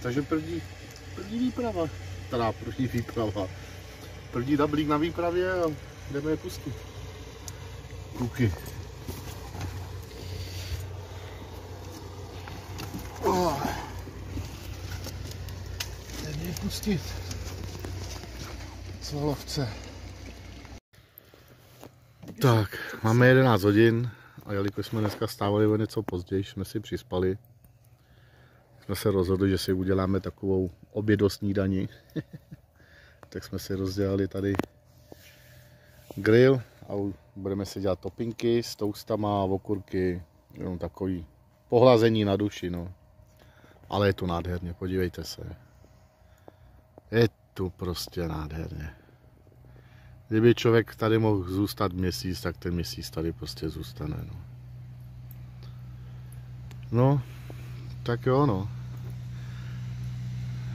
Takže první výprava. První dablík na výpravě a jdeme je pustit. Kluky. Jdeme je pustit. Svalovce. Tak, máme 11 hodin a jelikož jsme dneska stávali o něco později, jsme si přispali. Jsme se rozhodli, že si uděláme takovou obědosnídani. Tak jsme si rozdělali tady grill a budeme si dělat topinky s toastama a okurky. Jenom takový pohlazení na duši, no. Ale je to nádherně, podívejte se. Je to prostě nádherně. Kdyby člověk tady mohl zůstat měsíc, tak ten měsíc tady prostě zůstane, no. No, tak jo, no.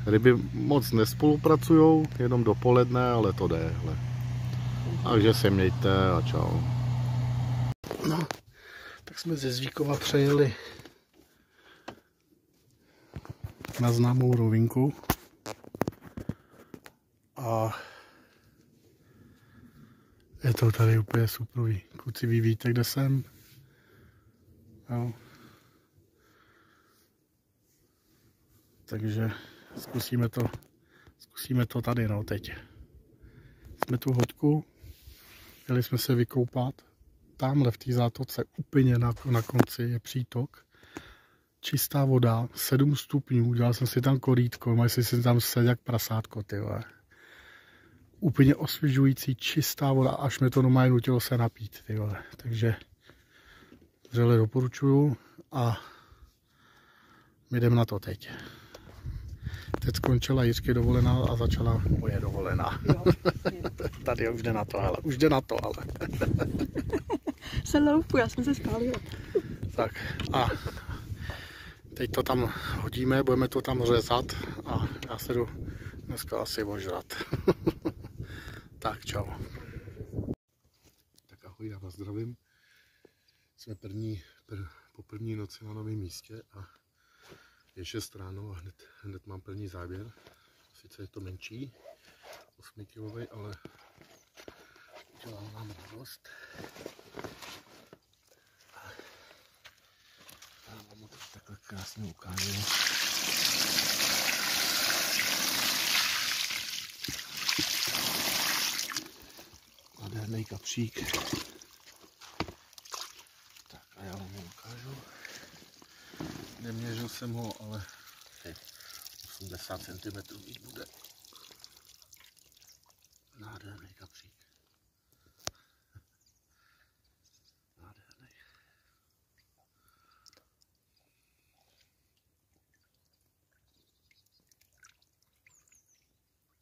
Ryby moc nespolupracujou, jenom dopoledne, ale to jde, hle. Takže se mějte a čau. No, tak jsme ze Zvíkova přejeli na známou rovinku. A je to tady úplně superový. Kluci, vy víte, kde jsem? Jo. Takže zkusíme to tady, no, teď. Jsme tu hoďku, jeli jsme se vykoupat. Tamhle v té zátoce úplně na konci je přítok. Čistá voda, 7 stupňů, udělal jsem si tam korítko, mají si tam sedět jak prasátko, ty vole. Úplně osvěžující, čistá voda, až mě to normálně nutilo se napít, ty vole. Takže vřele doporučuju a my jdeme na to teď. Teď skončila Jiřky dovolená a začala moje dovolená. Tady už jde na to, ale už jde na to, ale. Se loupu, já jsem se spálila. Tak a teď to tam hodíme, budeme to tam řezat a já se jdu dneska asi ožrat. Tak čau. Tak ahoj, já vás zdravím. Jsme po první noci na novém místě a je 6 ráno a hned mám první záběr. Sice je to menší, 8 kilový, ale dělá nám radost. Já vám to takhle krásně ukážu. Nádherný kapřík. Tak a já vám ho ukážu. Neměřil jsem ho, ale 80 cm mít bude. Nádherný kapřík. Nádherný.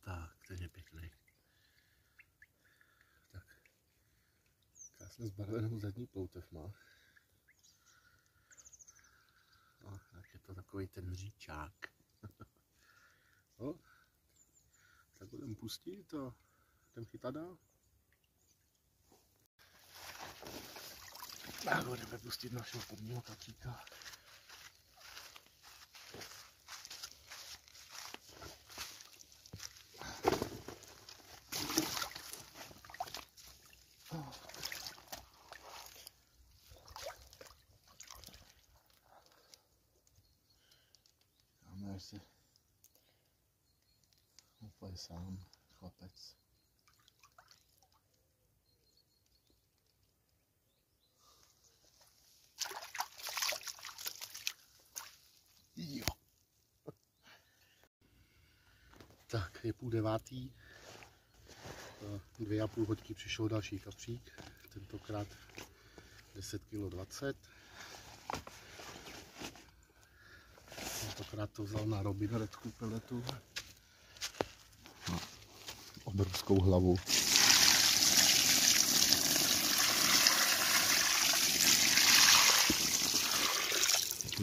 Tak, ten je pěkný. Tak, krásně zbarvenou zadní ploutev má. No, tak je to takový ten říčák. No, tak budeme pustit a jdem chytat dál. Tak ho jdeme pustit našeho prvního kapříka. Máme se úplně sám chlapec. Jo. Tak, je 8:30. 2,5 hodky přišel další kapřík, tentokrát 10,20 kg. Tentokrát to vzal na Robin Redku peletu. No, obrovskou hlavu.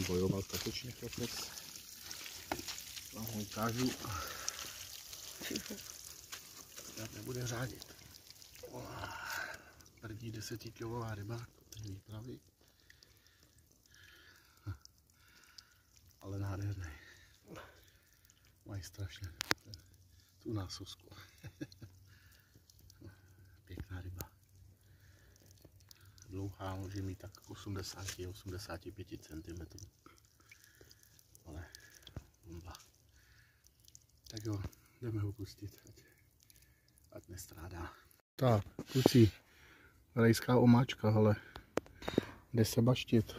Bojoval statečně chlapec. Vám ho ukážu. Tak nebude řádit. První 10kilová ryba, ten výpravy. Ale nádherný. Mají strašně tu násosku. Pěkná ryba. Dlouhá, může mít tak 80-85 cm. Ale bomba. Tak jo, jdeme ho pustit, ať nestrádá. Tak, kluci, rajská omáčka, ale jde se baštit.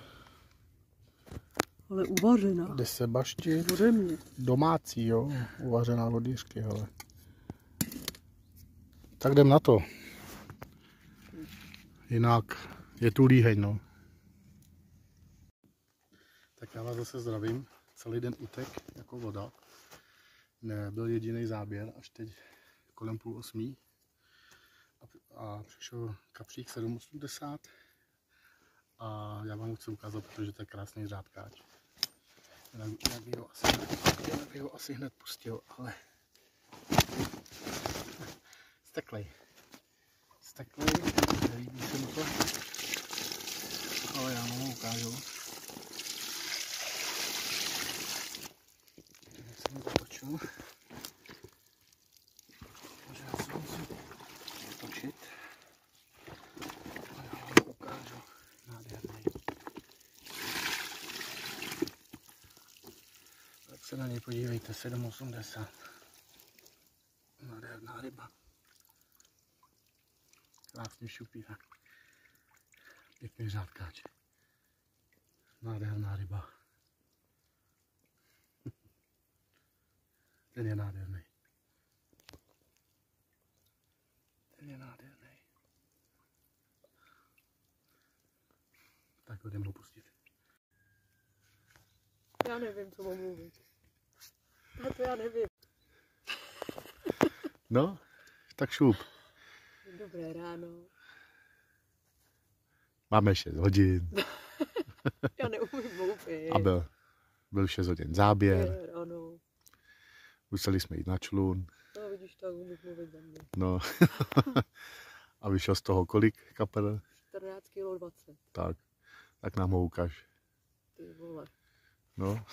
Ale uvařená. Jde se baštit. Ode mě. Domácí, jo, uvařená od Jiřky, hele. Tak jdem na to. Jinak je tu líheň, no. Tak já vás zase zdravím. Celý den utek jako voda. Nebyl jediný záběr, až teď kolem 7:30. A přišel kapřík 7,80. A já vám ho chci ukázat, protože to je krásný řádkáč. Já bych ho asi hned pustil, ale steklej, nelíbí se mi to, ale já vám ho ukážu. Jak jsem ho zatočil, takže já se musím otočit a já vám ho ukážu. Nádherný. Tak se na něj podívejte, 7,80. Nádherná ryba. Krásně šupírá. Pěkný řádkáč. Nádherná ryba. Ten je nádherný. Ten je nádherný. Tak jdeme ho pustit. Já nevím, co mám mluvit. A to já nevím. No, tak šup. Dobré ráno. Máme 6 hodin. Já neumím mluvit. A byl 6 hodin záběr. Ano. Museli jsme jít na člun. No vidíš, tak umíš mluvit za mě. No. A vyšel z toho kolik kapel? 14,20 kg. Tak nám ho ukaž. Ty vole. No.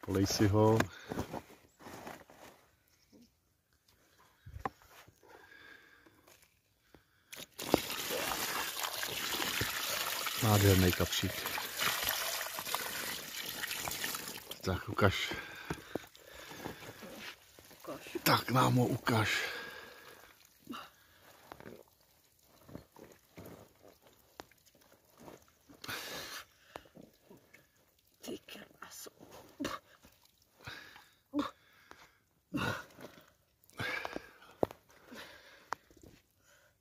Polej si ho. Nádherný kapřík. Tak ukaž. Tak nám ho ukaž. Ty kráso.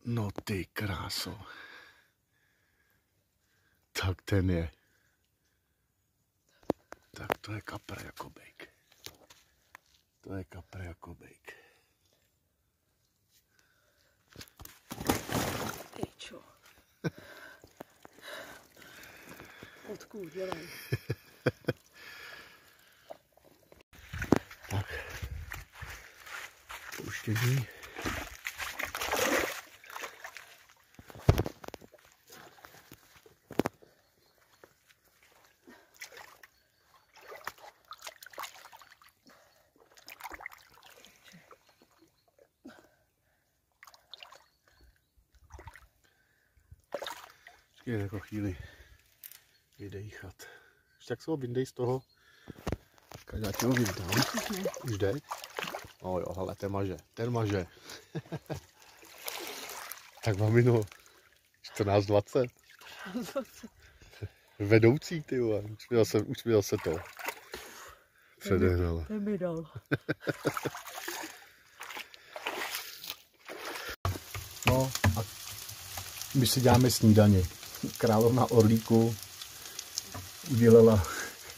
No ty kráso. Tak ten je. Tak to je kapr jako bejk. To je kapr jako bejk. Ty čo? Odkud, dělej. Tak. Pouštění. Počkej jako chvíli. Vydejchat. Tak se ho vyndej z toho. Já ti ho vyndám. Už jde? No jo, hele, ten maže. Tak mamino, 14:20. Vedoucí, ty vole. Už mi zase to předehnala. Ten mi dal. No a my si děláme snídaně. Královna orlíku udělala,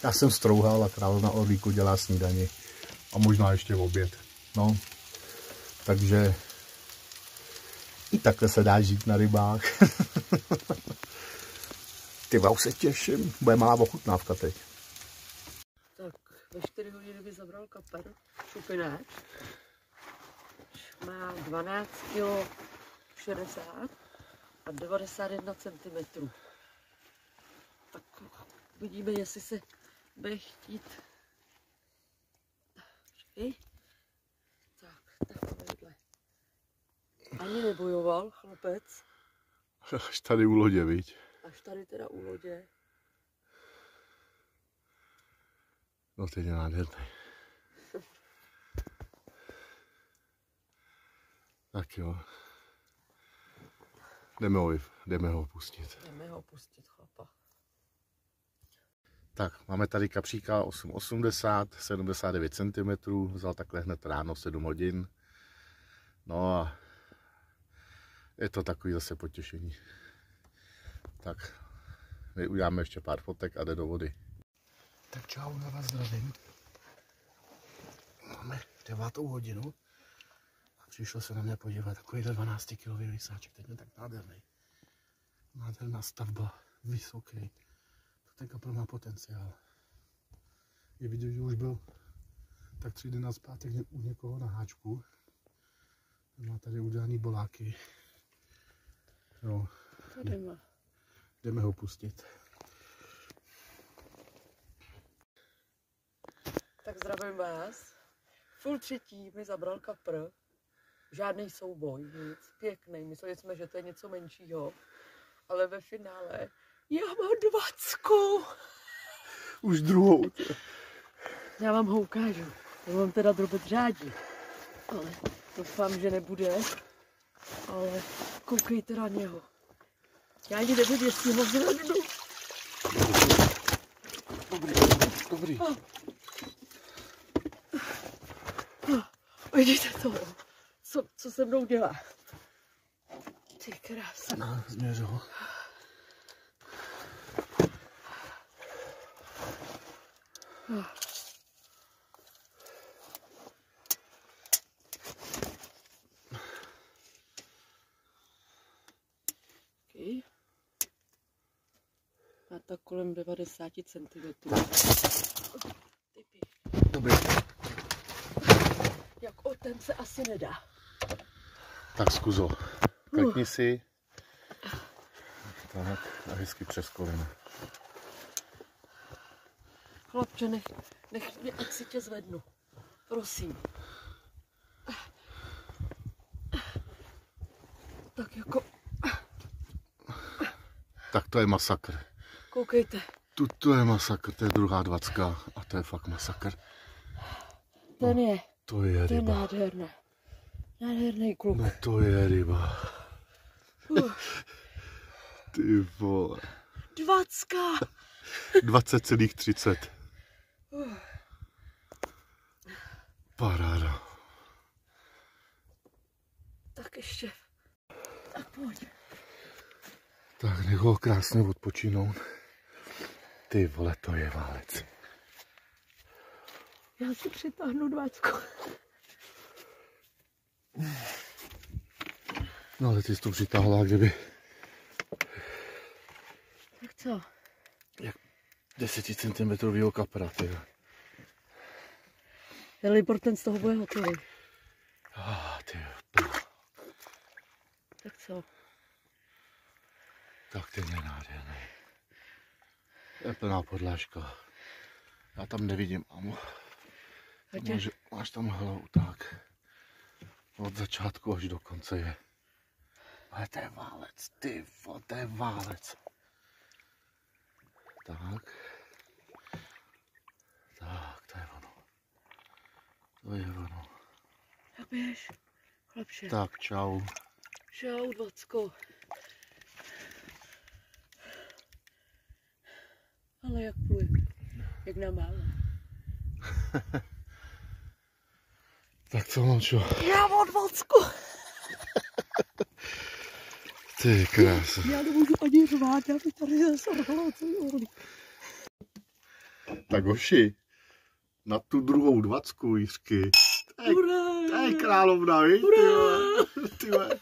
já jsem strouhal a královna orlíku dělá snídaně. A možná ještě oběd. No, takže i takhle se dá žít na rybách. Ty už se těším, bude malá ochutnávka teď. Tak ve 4 hodiny by zabral kapr, šupináč. Má 12 kg 60 a 91 cm. Tak vidíme, jestli se bude chtít. Tak, takovýhle. Ani nebojoval chlapec. Až tady u lodě, viď? Až tady teda u lodě. No teď je nádherný. Tak jo. Jdeme ho pustit. Jdeme ho pustit, chlapa. Tak, máme tady kapříka 8,80, 79 cm, vzal takhle hned ráno 7 hodin. No a je to takový zase potěšení. Tak, my uděláme ještě pár fotek a jde do vody. Tak čau, já vás zdravím. Máme 9. hodinu a přišel se na mě podívat takovýhle 12 kg rysáček, teď je tak nádherný. Nádherná stavba, vysoký. Ten kapr má potenciál. Je vidět, že už byl tak 3 dny nazpátek u někoho na háčku. Má tady udělaný boláky. Jo. Jdeme ho pustit. Tak zdravím vás. Full 3. mi zabral kapr. Žádný souboj, nic. Pěkný. Mysleli jsme, že to je něco menšího. Ale ve finále já mám 20. Už druhou. Já vám ho ukážu. Já mám teda drobet řádí. Ale doufám, že nebude. Ale koukejte na něho. Já ani nevím, jestli ho zvednu. Dobrý. Vidíte to? Co se mnou dělá? Ty krása. No, změřil. Okay. A tak kolem 90 cm. Dobrý. Jak o ten se asi nedá. Tak zkuzo, klikni si. Tak a hezky přes kolena. Chlapče, nech mě, ať si tě zvednu. Prosím. Tak jako... Tak to je masakr. Koukejte. To je masakr, to je druhá 20 a to je fakt masakr. Ten je. To je ryba. Nádherný. Nádherný kluk. No to je ryba. Ty vole. 20. 20,30. Paráda. Tak ještě. Tak pojď. Tak nech ho krásně odpočinout. Ty vole, to je válec. Já si přitáhnu 20. No ale ty jsi to přitáhla, kdyby... Tak co? Jak 10 cm kapra, ty. Libor ten z toho bude hotový. Ty. Tak co? Tak ten je nádherný. Je plná podlážka. Já tam nevidím, amo. Máš tam hlavu, tak. Od začátku až do konce je. Ale to je válec, ty vole, to je válec. Tak. Tak, to je ono. To je ono. Tak běž, chlapče. Tak, čau. Čau, Vacko. Ale jak pluje, jak na málo. Tak co, Mončo? Já od Vacku. Ty krása. Já nemůžu ani řvát, já bych tady zase rvala celý ohromný. Tak hoši, na tu druhou 20 Jiřky. To je královna, víš? Ty vole.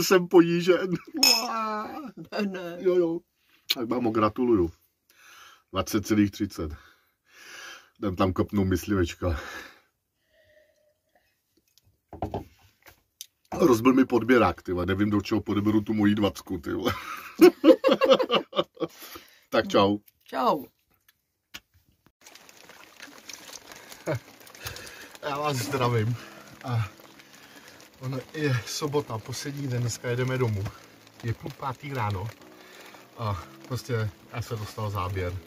Jsem ponížen. Ne. Jo. Tak mámo, gratuluju. 20,30. Jdem tam kopnout myslivečka. Rozbil mi podběrák, ty vole. Nevím, do čeho podeberu tu moji 20, ty vole. Tak čau. Čau. Já vás zdravím. A ono je sobota, poslední den, dneska jedeme domů. Je 4:30 ráno. A prostě já se dostal záběr.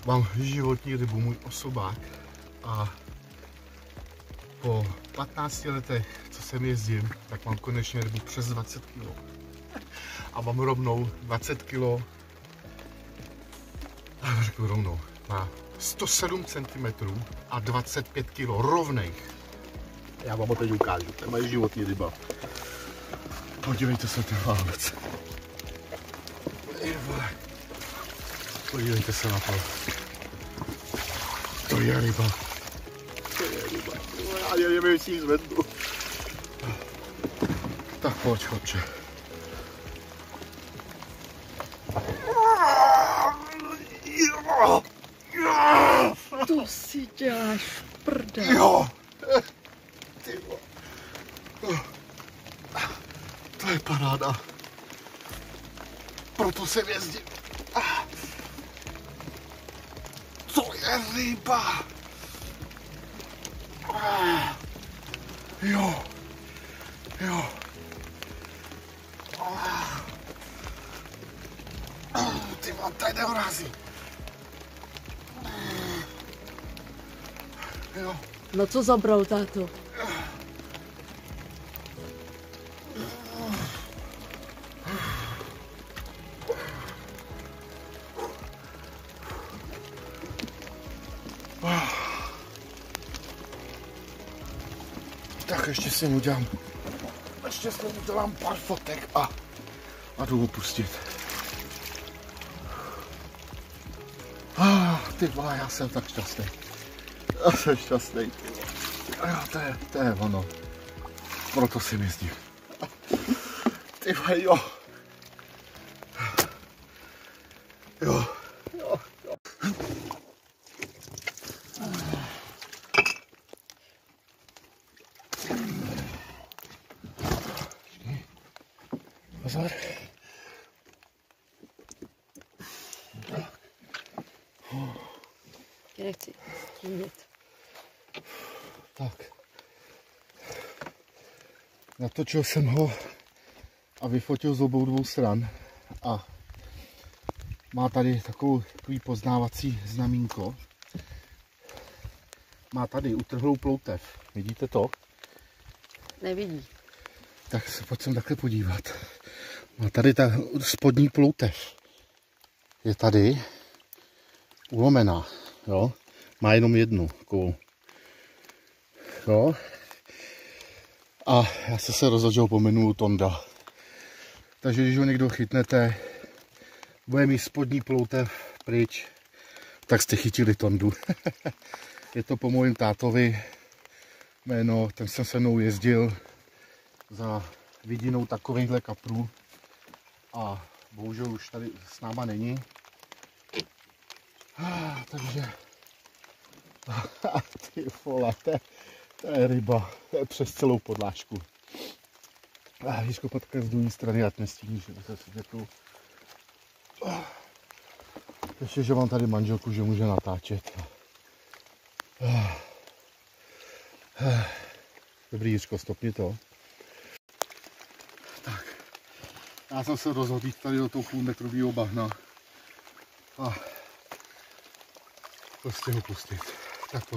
Mám životní rybu, můj osobák. A po 15 letech, co jsem jezdím, tak mám konečně rybu přes 20 kg. A mám rovnou 20 kg. A řeknu rovnou, má 107 cm a 25 kg rovných. Já vám ho teď ukážu, to je moje životní ryba. Podívejte se ten válec. Podívejte se na to. To je ryba. Já nevím, jestli ji zvednu. Tak pojď, chlapče. To si děláš prdel. Jo. Ty vole. To je paráda. Proto jsem jezdil. To je ryba. Jo. Ty mám tady neurází. Jo. No co zabral, táto? Tak ještě si mu udělám pár fotek a jdu opustit. Ty vole, já jsem tak šťastný. Já jsem šťastný. To je ono. Proto si jezdím. Ty vole, jo. Pozor. Tě nechci střílet. Tak. Natočil jsem ho a vyfotil z obou dvou stran. A má tady takový poznávací znamínko. Má tady utrhlou ploutev. Vidíte to? Nevidí. Tak se pojď sem takhle podívat. Má tady ta spodní ploutev. Je tady ulomená, jo. Má jenom jednu takovou. Jo. A já jsem se rozhodl, že ho pominu Tonda. Takže když ho někdo chytnete, bude mít spodní ploutev pryč, tak jste chytili Tondu. Je to po mojím tátovi jméno, ten jsem se mnou jezdil za vidinou takovýchhle kaprů a bohužel už tady s náma není. Takže ty vole, to je ryba, to je přes celou podlážku. Jižko potka z druhé strany, ať nestíníš, že si děkuju. Ještě, že mám tady manželku, že může natáčet. Dobrý, Jiřko, stopni to. Tak, Já jsem se rozhodl jít tady do toho půlmetrového bahna a prostě ho pustit. Tak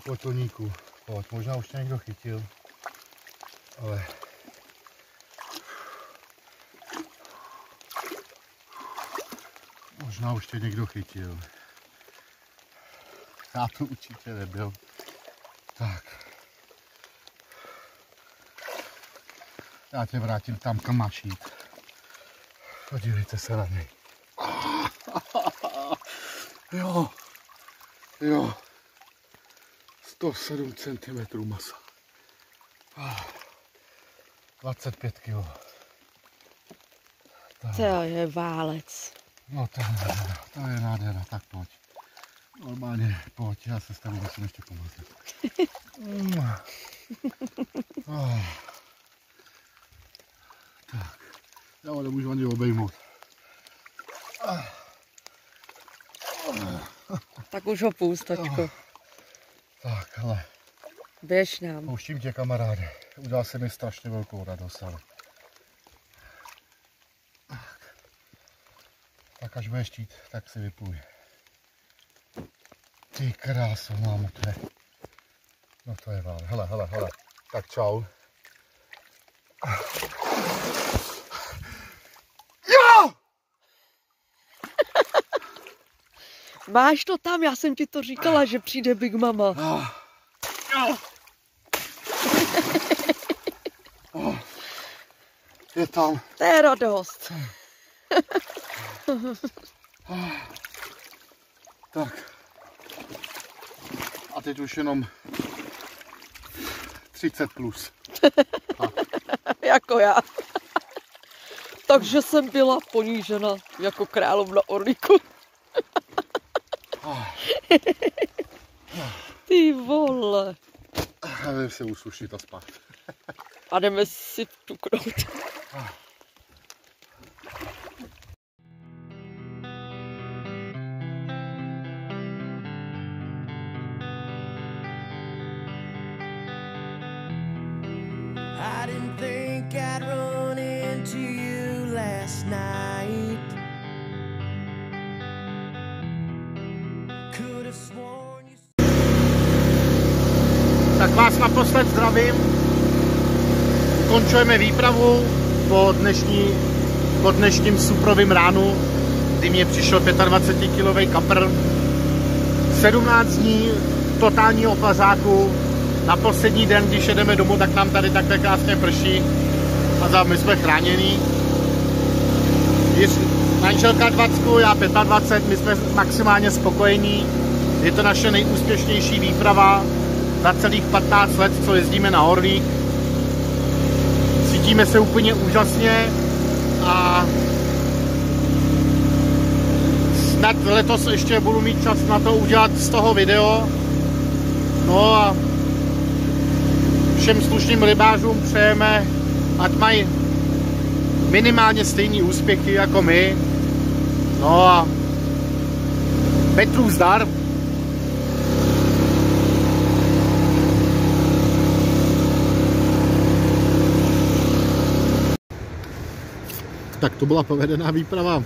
pojď Toníku, pojď. Možná už tě někdo chytil, ale možná už tě někdo chytil. Já to určitě nebyl. Tak. Já tě vrátím tam, kam máš jít. Podívejte se na něj. Jo. 107 cm masa. 25 kg. To je válec. No to je nádhera, tak pojď. Normálně pojď, já se s tebou musím ještě pomazat. Tak, já ho nemůžu ani obejmout. Tak už ho pust, tačko. Tak, hele, Běž nám. pouštím tě, kamaráde. Udělal se mi strašně velkou radost, ale. Tak až budeš chtít, tak si vypluj. Ty kráso, mámo, to je. No to je vál. Hele. Tak čau. Jo! Máš to tam, já jsem ti to říkala, že přijde Big Mama. Jo! Je tam. To je radost. Tak. A teď už jenom 30 plus. Jako já. Takže jsem byla ponížena jako královna orlíku. Ty vole. Já jdem se usušit a spát. A jdeme si vtuknout. I didn't think I'd run into you last night. Could have sworn you. Tak vás naposled zdravím. Končujeme výpravu po dnešním suprovým ránu, kdy mě přišel 25-kilový kapr. 17 dní totálního pařáku. Na poslední den, když jedeme domů, tak nám tady takhle krásně prší a my jsme chránění. Manželka 20, já 25, my jsme maximálně spokojení. Je to naše nejúspěšnější výprava za celých 15 let, co jezdíme na Orlík. Cítíme se úplně úžasně a snad letos ještě budu mít čas na to udělat z toho video. No a všem slušným rybářům přejeme, ať mají minimálně stejný úspěchy jako my. No a Petru zdar. Tak to byla povedená výprava,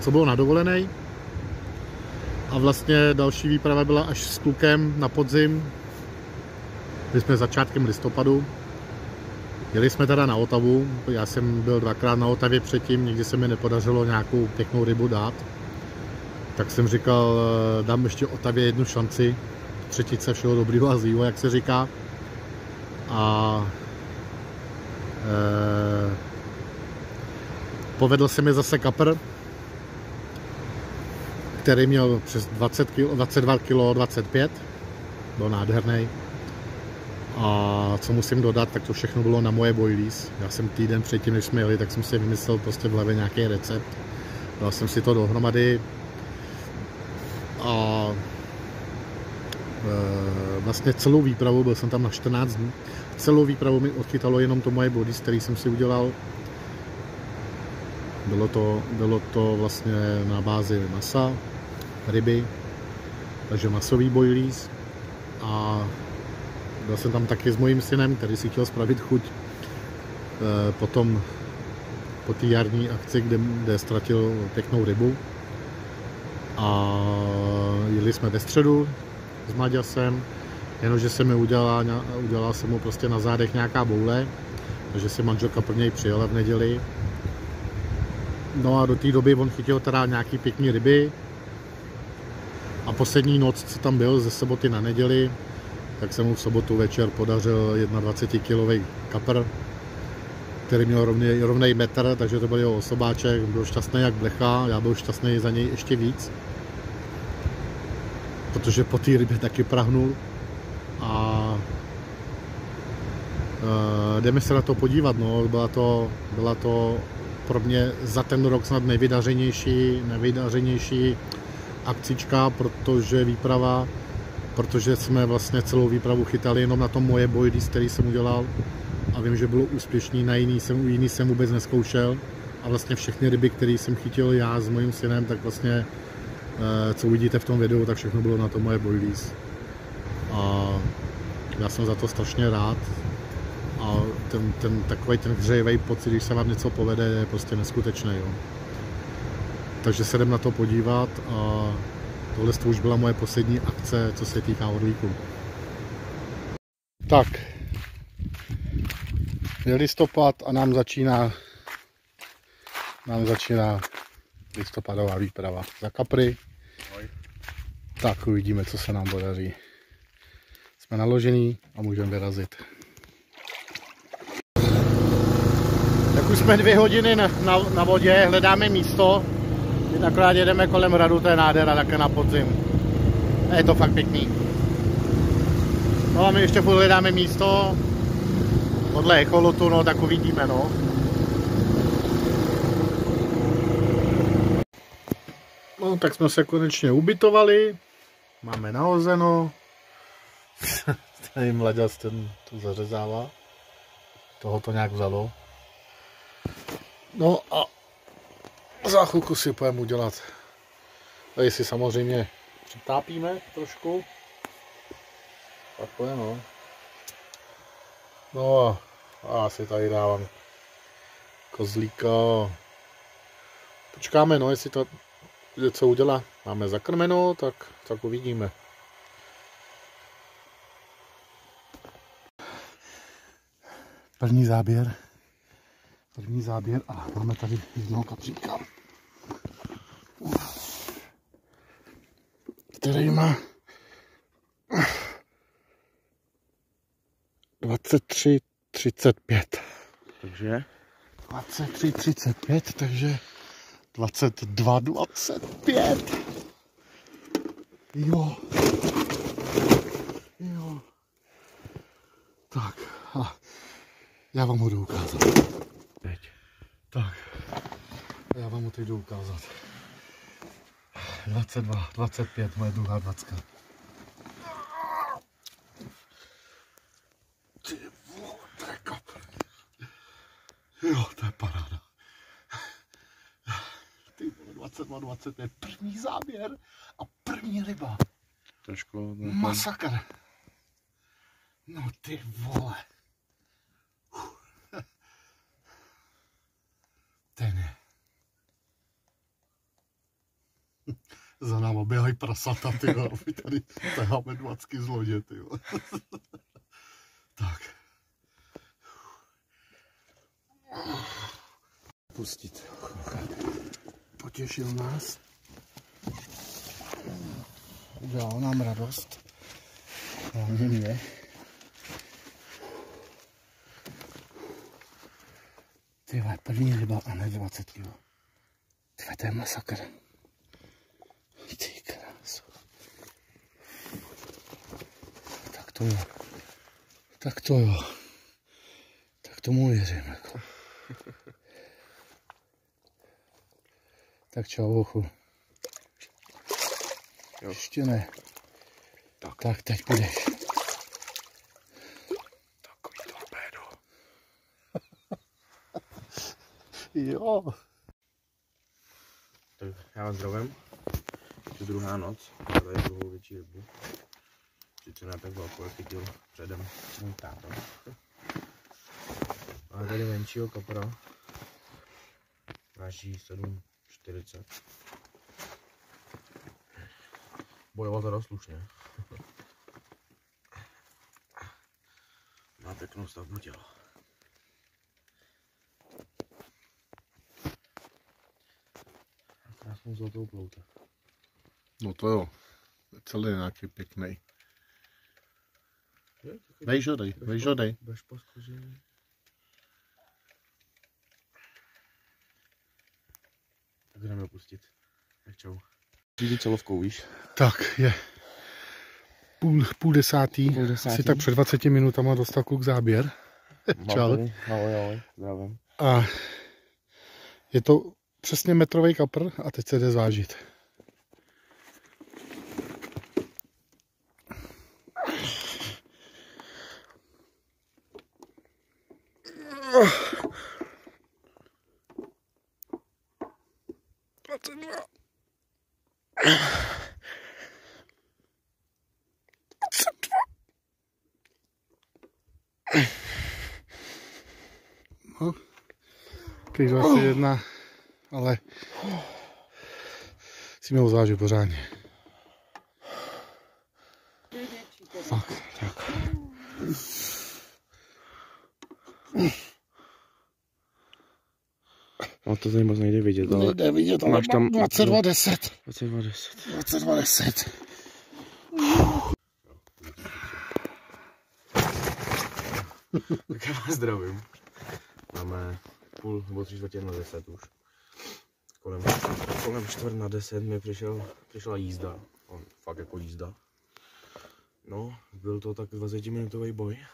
co bylo na dovolenej. A vlastně další výprava byla až s klukem na podzim. Byli jsme začátkem listopadu. Jeli jsme teda na Otavu. Já jsem byl 2krát na Otavě předtím, nikdy se mi nepodařilo nějakou pěknou rybu dát. Tak jsem říkal, dám ještě Otavě jednu šanci. Třetice všeho dobrýho a zlýho, jak se říká. A povedl se mi zase kapr, který měl přes 20 kg, 22 kg, 25. Byl nádherný. A co musím dodat, tak to všechno bylo na moje boilies. Já jsem týden předtím, než jsme jeli, tak jsem si vymyslel prostě v hlavě nějaký recept. Dal jsem si to dohromady. A vlastně celou výpravu, byl jsem tam na 14 dní, celou výpravu mi odchytalo jenom to moje boilies, který jsem si udělal. Bylo to vlastně na bázi masa, ryby, takže masový boilies. A byl jsem tam taky s mojím synem, který si chtěl spravit chuť potom po té jarní akci, kde ztratil pěknou rybu. A jeli jsme ve středu s Maďasem, jenomže se mi udělala se mu prostě na zádech nějaká boule, takže si manželka pro něj přijela v neděli. No a do té doby on chytil teda nějaký pěkný ryby a poslední noc, co tam byl ze soboty na neděli, tak jsem mu v sobotu večer podařil 21-kilový kapr, který měl rovnej metr, takže to byl jeho osobáček, byl šťastný jak blecha, já byl šťastný za něj ještě víc, protože po té rybě taky prahnul a jdeme se na to podívat, no. Byla to pro mě za ten rok snad nejvydařenější akcička, protože jsme vlastně celou výpravu chytali jenom na tom moje boilies, který jsem udělal a vím, že bylo úspěšný, na jiný jsem vůbec neskoušel a vlastně všechny ryby, které jsem chytil já s mojím synem, tak vlastně co uvidíte v tom videu, tak všechno bylo na tom moje boilies a já jsem za to strašně rád a takový ten hřejivý pocit, když se vám něco povede, je prostě neskutečný, jo. Takže se jdem na to podívat a tohle už byla moje poslední akce, co se týká orlíku. Tak, je listopad a nám začíná listopadová výprava za kapry. Tak uvidíme, co se nám podaří. Jsme naložení a můžeme vyrazit. Tak už jsme 2 hodiny na vodě, hledáme místo. Akorát jedeme kolem hradu, to je nádhera také na podzim. A je to fakt pěkný. No a my ještě furt hledáme místo. Podle echolotu, no tak uvidíme, no. No tak jsme se konečně ubytovali. Máme nahozeno. Tady mladěc ten tu zařezává. Toho to nějak vzalo. No a za chvilku si půjdeme udělat. Tady si samozřejmě přitápíme trošku. Takhle, no. No a asi tady dávám kozlíka. Počkáme, no, jestli to něco udělá. Máme zakrmeno, tak uvidíme. První záběr a máme tady jednoho kapříka, který má 23,35. Takže? 23,35, takže 22,25. Jo. Tak a já vám ho jdu ukázat. Teď. Tak, já vám ho teď jdu ukázat. 22,25, moje druhá 20. Ty vole, to je kapr. Jo, to je paráda. Ty vole, 22,25, první záběr a první ryba. Trošku. Masakr. No ty vole. Ten je. Za náma běhají prasata, ty jo. My tady taháme 20 z lodě, ty jo. Tak. Pustit. Potěšil nás. Udělal nám radost. Hlavně mě. Tyhle, první ryba a ne 20 kg. Tyhle, to je masakr. Ty krásu. Tak to jo. Tak tomu věřím, jako. Tak čau, hochu. Ještě ne. Tak teď půjdeš. Takový torpédo. Jo. Tak já vás zdravím. Je druhá noc, tady je druhou větší rybu. Sice ne tak velkou, jak chytil předem můj táta. Máme tady menšího kapra. Váží 7,40. Bojoval teda slušně. Má pěknou stavbu těla. A krásnou zlatou ploutev. No to jo. Celý nějaký pěkný. Vejžodej. Bez poskožení. Tak jdeme opustit. Tak čau. Přijdu celovkou, víš? Tak je půl desátý. Asi tak před 20 minutama dostal kluk záběr. Čau. Ahoj, zdravím. A je to přesně metrový kapr a teď se jde zvážit. No, když asi jedna, ale si mě ho zvážit pořádně. Fakt, tak. No to tady moc nejde vidět, ale... Nejde vidět, ale máš tam 22,10. 22,10. 22,10. Tak já vás zdravím. Máme půl nebo 3:45 už. Kolem 9:45 mi přišla jízda. Fakt jako jízda. No, byl to tak 20-minutový boj.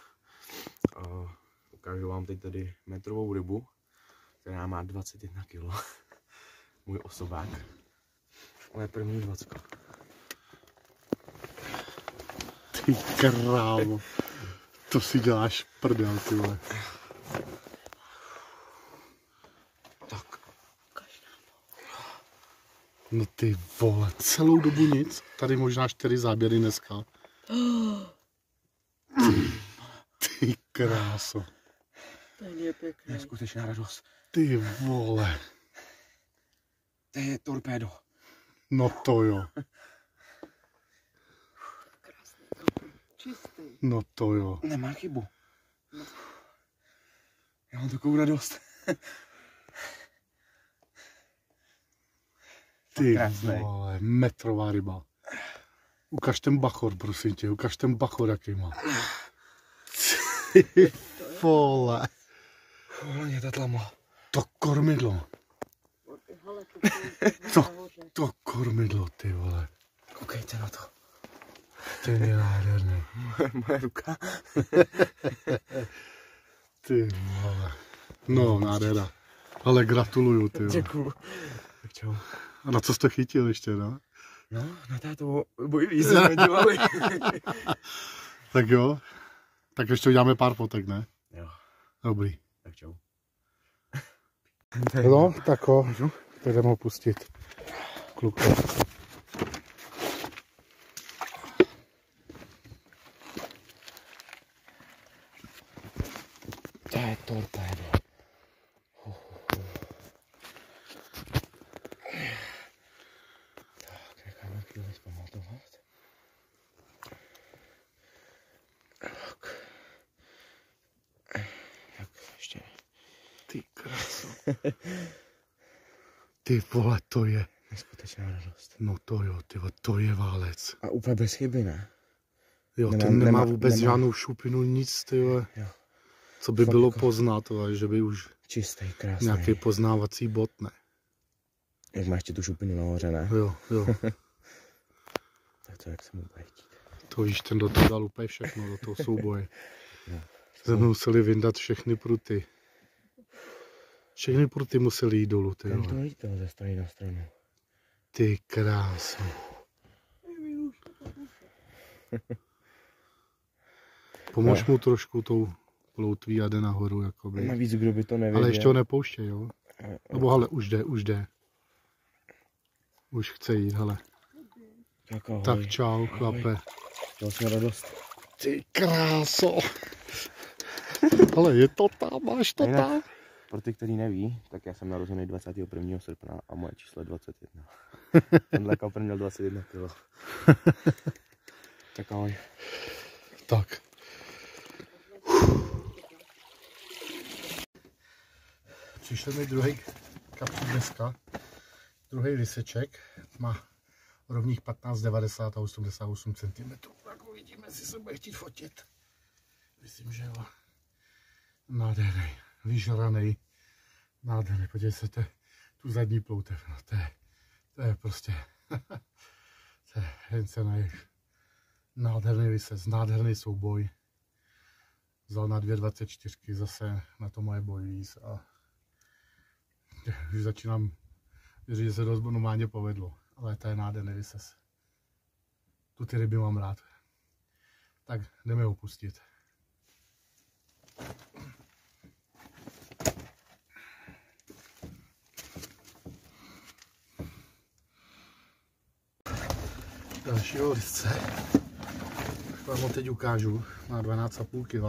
A ukážu vám teď tady metrovou rybu, která má 21 kg. Můj osobák. Ale první 20. Ty krávo. To si děláš prdel, ty vole. Tak. No ty vole, celou dobu nic. Tady možná 4 záběry dneska. Ty kráso. Ten je pěkný. Neskutečná radost. Ty vole. To je torpédo. No to jo. Krásný kapr. Čistý. No to jo. Nemá chybu. Já mám takovou radost. Ty krásnej. vole, metrová ryba. Ukaž ten bachor, prosím tě, ukaž ten bachor, jaký má. Ty vole. Hlavně ta tlama. To kormidlo. Hele, To kormidlo, ty vole. Koukejte na to. Ten je nádherný. Moje ruka. Ty vole. No, nádhera. Ale gratuluju, ty vole. Děkuju. Tak čau. A na co jste chytil ještě, no? No, na táto bojový jsme dělali. Tak jo. Tak ještě uděláme pár fotek, ne? Jo, Dobrý. tak čau. No, tak ho. Jdeme ho pustit. Kluka. To je torpédo. Tak, necháme chvíli zpamatovat. Tak, ještě. Ty kráso. Ty vole, to je. Neskutečná radost. No to jo, ty vole, to je válec. A úplně bez chyby, ne? Jo, Nemá- ten nemá nemá- vůbec nemá- žádnou šupinu, nic, ty vole. Jo. Co by Fakt bylo jako- poznat, ale že by už Čistý, krásný. nějaký poznávací bod, ne? Jak máš ještě tu šupinu nahoře, ne? Jo. Tak to jak se mu bude chtít. To víš, ten do toho dal úplně všechno, do toho souboje. No. Jsme museli vyndat všechny pruty. Všechny pruty museli jít dolů, ty Kam to vole. lítal ze strany na stranu? Ty kráso. Pomož mu trošku tou ploutví a jde nahoru, jakoby. Navíc, kdo by to nevěděl. Ale ještě ho nepouštěj, jo? Nebo hele, už jde. Už chce jít, hele. Tak ahoj. Tak čau, chlape. Měl jsem radost. Ty kráso. Ale je to tam, máš to Jinak, tam. pro ty, kteří neví, tak já jsem narozený 21. srpna a moje číslo je 21. Tenhle kapr měl 21 kg. Tak ahoj. Tak. Přišel mi druhý kapřík dneska. Druhý liseček. Má rovných 15,90 a 88 cm. Tak uvidíme, jestli se bude chtít fotit. Myslím, že jo. Nádherný, vyžraný. Nádherný, podívejte, tu zadní ploutev. No, to je prostě, to je hranice na jejich. Nádherný lisec, nádherný souboj. Vzal na 2,24 zase na to moje bojíz a už začínám věřit, že se dost normálně povedlo, ale to je nádherný lisec. Tu ty ryby mám rád. Tak jdeme ho pustit. Dalšího lisce, tak vám ho teď ukážu, má 12,5 kg.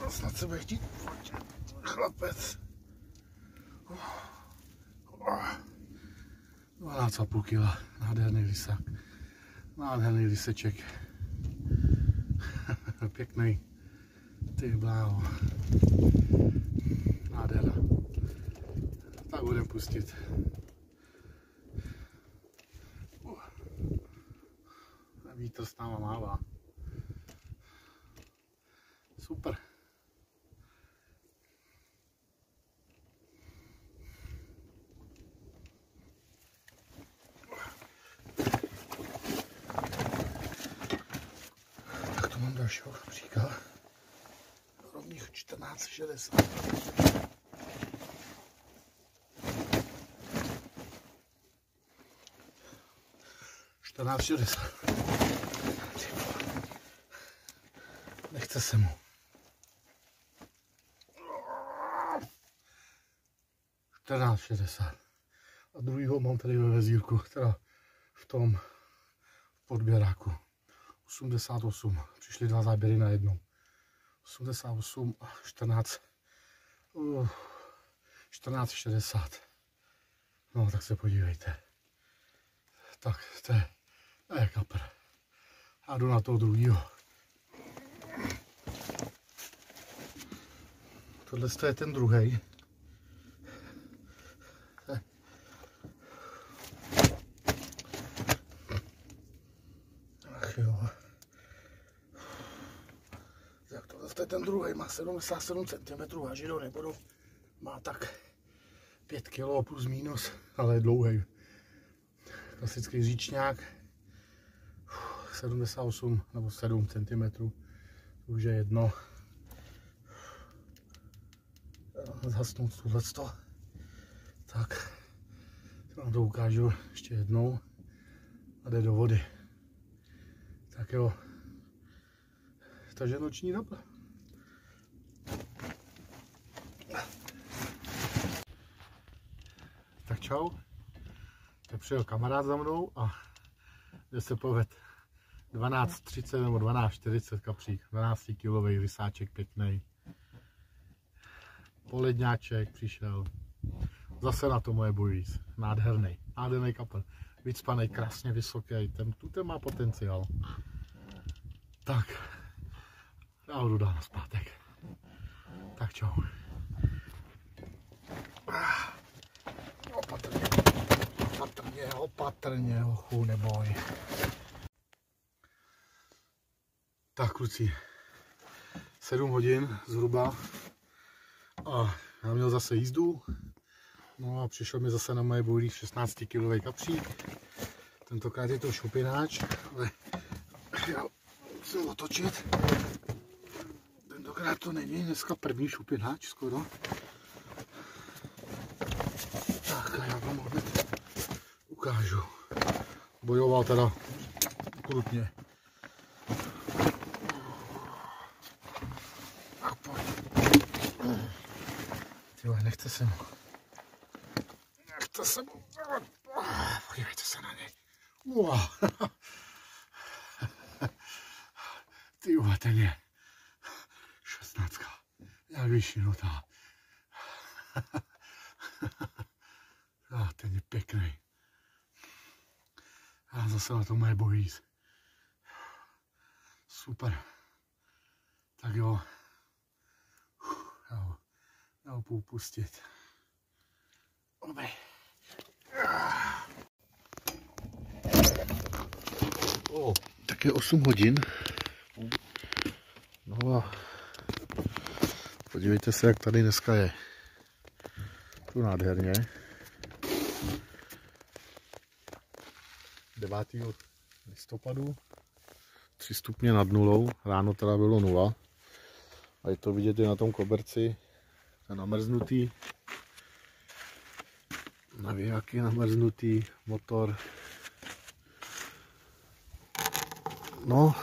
Snad se bude chtít chlapec. 12,5 kg, nádherný lisák, nádherný liseček. Pěkný, ty bláho, nádhera. Tak budeme pustit. Vítr s náma mává. Super. Tak to mám dalšího kapříka. Rovných 14,60. Nechce se mu. 14,60. A druhýho mám tady ve vezírku, teda v tom podběráku. 88. Přišly dva záběry na jednou. 88 a 14. 14,60. No tak se podívejte. Tak to je kapr. A jdu na toho druhýho. Tohle je ten druhý. Ach jo. Tak tohle je ten druhý, má 77 cm, vážit ho nebudu. Má tak 5 kg plus minus, ale je dlouhý. Klasický říčňák. 78 nebo 7 cm. To už je jedno. Zhasnout tohleto. Tak, vám to ukážu ještě jednou a jde do vody. Tak jo, takže noční doba. Tak čau, tak přijel kamarád za mnou a že se poved 12,30 nebo 12,40 kapřík, 12 kilový rysáček pěkný. Poledňáček přišel, zase na to moje bojíz, nádherný kapr, vycpaný, krásně vysoký, ten má potenciál. Tak, já ho jdu dál nazpátek. Tak čau. Opatrně, hochu, neboj. Tak kluci, 7 hodin zhruba. A já měl zase jízdu, no a přišel mi zase na moje bojlí 16 kg kapřík. Tentokrát je to šupináč, ale já musím otočit. Tentokrát to není, dneska první šupináč skoro. Tak a já vám ho hned ukážu. Bojoval teda krutně. Tyhle, nechce se mu. Podívejte se na něj. Wow. Tyhle, ten je tak vyšinutá. Ten je pěkný. A zase na to moje bojíz. Super. Tak jo. Já ho půjdu pustit. Dobrý. Tak je 8 hodin. No a podívejte se, jak tady dneska je. Tu nádherně. 9. listopadu. 3 stupně nad nulou. Ráno teda bylo 0. A je to vidět i na tom koberci. Je namrznutý. Navijáky namrznutý. Motor. No.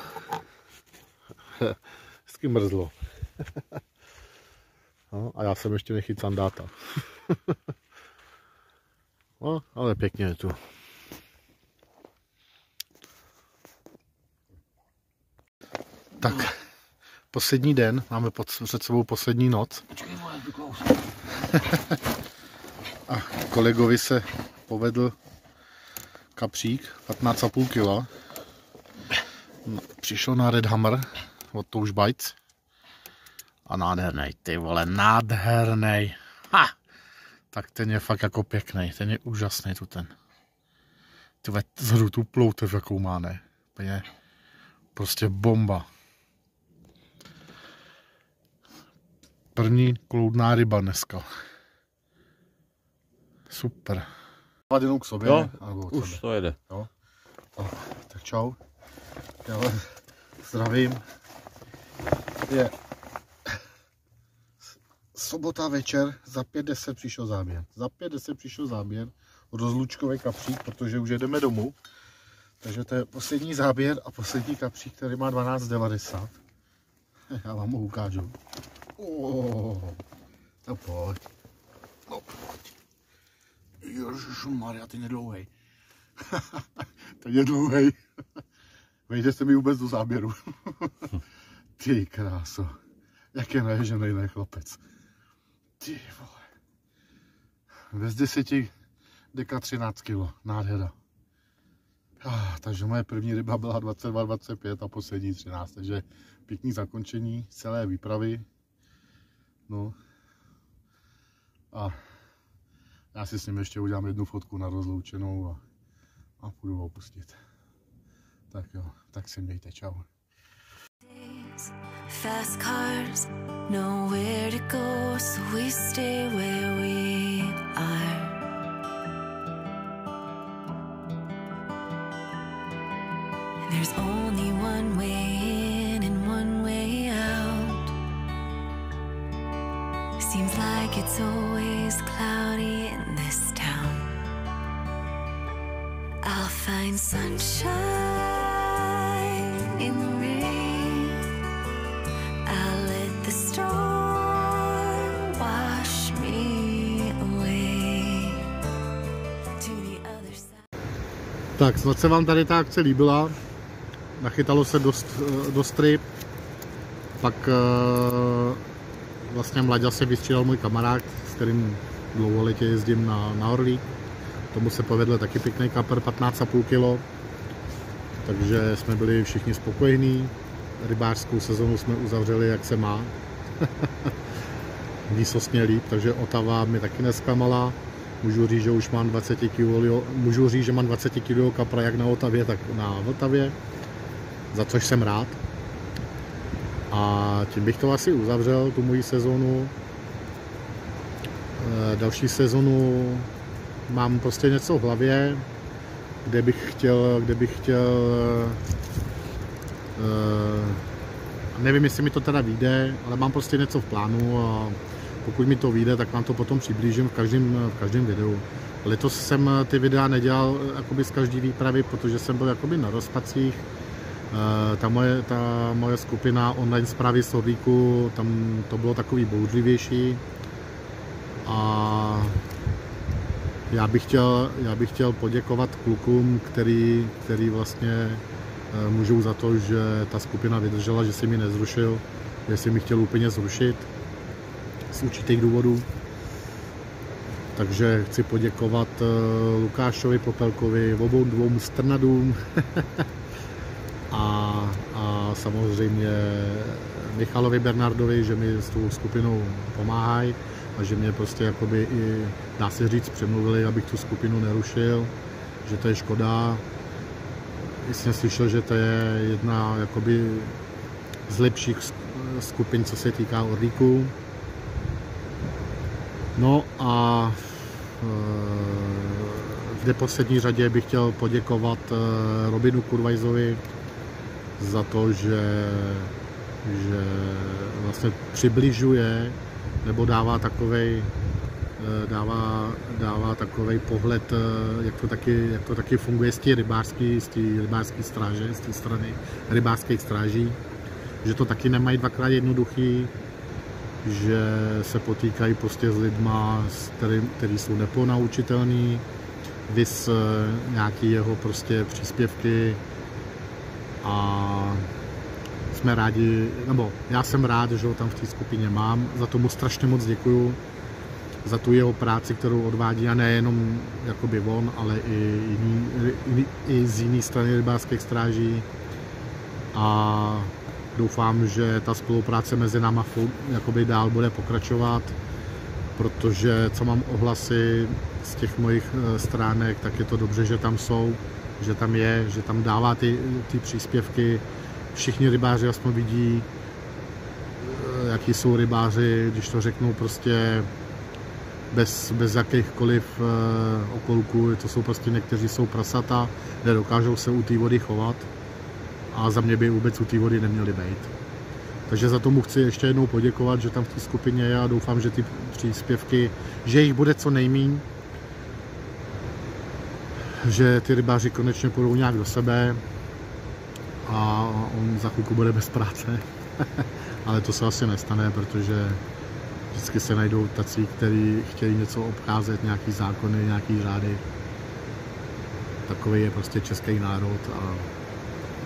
Vždycky mrzlo. No, a já jsem ještě nechyt sandáta. No, ale pěkně je tu. Tak, poslední den, máme před sebou poslední noc. A kolegovi se povedl kapřík, 15,5 kg. Přišel na Red Hammer od Touch Bites. A nádhernej, ty vole, nádhernej. Ha! Tak ten je fakt jako pěkný, ten je úžasný tu ten. Ty vole, zhru tu ploutev jakou má, ne? Prostě bomba. První kloudná ryba dneska. Super. Jenom k sobě, jo, už sebe. To jede. Jo. Tak čau. Já vás zdravím. Je sobota večer, za 5:10 přišel záběr. Za 5:10 přišel záběr, rozlučkový kapřík, protože už jedeme domů. Takže to je poslední záběr a poslední kapřík, který má 12,90. Já vám ho ukážu. No pojď. No pojď. Ježišmarja, ty nedlouhej. Ten je dlouhej. Vejde se mi vůbec do záběru. Ty kráso. Jak je naježený ten chlapec. Ty vole. Bez 10 deka 13 kg. Nádhera. Takže moje první ryba byla 22,25 a poslední 13. Takže pěkný zakončení celé výpravy. No. A já si s ním ještě udělám jednu fotku na rozloučenou a půjdu ho pustit. Tak jo, tak se mějte, čau. Fast cars, nowhere to go, so we stay where we are. And there's only one way in and one way out. Seems like it's always cloudy in this town. I'll find sunshine in the rain. I'll let the storm wash me away to the other side. Tak, snad se vám tady ta akce líbila. Nachytalo se dost ryb. Pak vlastně Mlaďa se vystřídal můj kamarád, s kterým dlouholetě jezdím na Orlík. Tomu se povedl taky pěkný kapr, 15,5 kg. Takže jsme byli všichni spokojení. Rybářskou sezonu jsme uzavřeli, jak se má. Výsostně líp, takže Otava mi taky nesklamala. Můžu říct, že už mám 20 kg, můžu říct, že mám 20 kg kapra jak na Otavě, tak na Vltavě. Za což jsem rád. A tím bych to asi uzavřel, tu moji sezonu. Další sezonu mám prostě něco v hlavě, kde bych chtěl nevím, jestli mi to teda vyjde, ale mám prostě něco v plánu a pokud mi to vyjde, tak vám to potom přiblížím v každém videu. Letos jsem ty videa nedělal jakoby z každý výpravy, protože jsem byl jakoby na rozpacích. Ta moje skupina online zprávy z Orlíku, tam to bylo takový bouřlivější a já bych chtěl poděkovat klukům, který vlastně můžou za to, že ta skupina vydržela, že si mi nezrušil, že si mi chtěl úplně zrušit. z určitých důvodů. Takže chci poděkovat Lukášovi Popelkovi, obou dvou strnadům a samozřejmě Michalovi Bernardovi, že mi s tou skupinou pomáhají a že mě prostě jakoby i, dá se říct, přemluvili, abych tu skupinu nerušil, že to je škoda. Jsem slyšel, že to je jedna jakoby z lepších skupin, co se týká orlíků. No a v neposlední řadě bych chtěl poděkovat Robinu Kurvajzovi za to, že vlastně přibližuje nebo dává takovej pohled, jak to taky funguje z té rybářské stráže, z té strany rybářských stráží, že to taky nemají dvakrát jednoduchý, že se potýkají prostě s lidma, který jsou neponaučitelný, vys nějaký jeho prostě příspěvky a jsme rádi, nebo já jsem rád, že ho tam v té skupině mám, za to mu strašně moc děkuju, za tu jeho práci, kterou odvádí a nejenom jakoby on, ale i z jiné strany rybářských stráží a doufám, že ta spolupráce mezi náma jakoby dál bude pokračovat, protože co mám ohlasy z těch mojich stránek, tak je to dobře, že tam jsou, že tam je, že tam dává ty příspěvky. Všichni rybáři aspoň vidí, jaký jsou rybáři, když to řeknou prostě bez jakýchkoliv okolků. To jsou prostě někteří jsou prasata, nedokážou se u té vody chovat a za mě by vůbec u té vody neměli být. Takže za tomu chci ještě jednou poděkovat, že tam v té skupině je a doufám, že ty příspěvky, že jich bude co nejmíň, že ty rybáři konečně půjdou nějak do sebe a on za chvilku bude bez práce. Ale to se asi nestane, protože vždycky se najdou tací, kteří chtějí něco obcházet, nějaký zákony, nějaký řády. Takový je prostě český národ a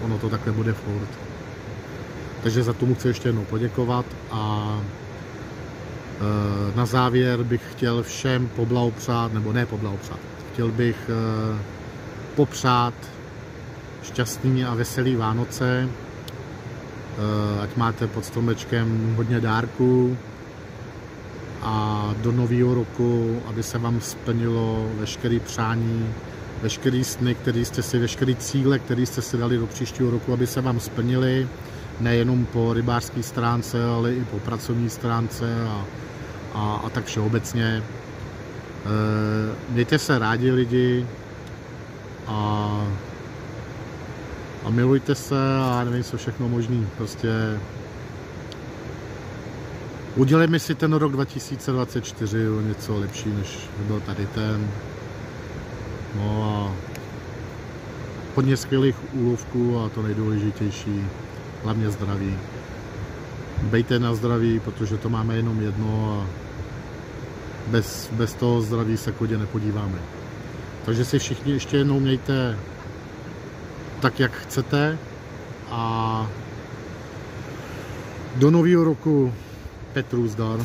ono to takhle bude furt. Takže za tomu chci ještě jednou poděkovat a na závěr bych chtěl všem poblahopřát, nebo ne poblahopřát, chtěl bych popřát šťastný a veselý Vánoce, ať máte pod stromečkem hodně dárků a do nového roku, aby se vám splnilo veškeré přání, veškeré sny, veškeré cíle, které jste si dali do příštího roku, aby se vám splnily, nejenom po rybářské stránce, ale i po pracovní stránce a tak všeobecně. Mějte se rádi lidi a milujte se a nevím, co všechno možný. Prostě udělejme si ten rok 2024 o něco lepší, než byl tady ten. No a hodně skvělých úlovků a to nejdůležitější, hlavně zdraví. Bejte na zdraví, protože to máme jenom jedno a bez toho zdraví se k vodě nepodíváme. Takže si všichni ještě jednou mějte tak, jak chcete a do nového roku Petru zdar.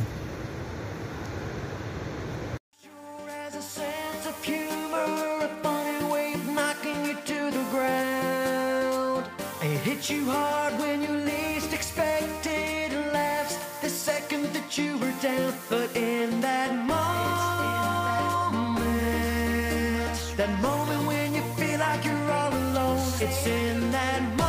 Has a sense of humor, a funny way of knocking you to the ground. It hits you hard when you least expect it, and laughs the second that you were down. But in that moment when you feel like you're all alone, it's in that moment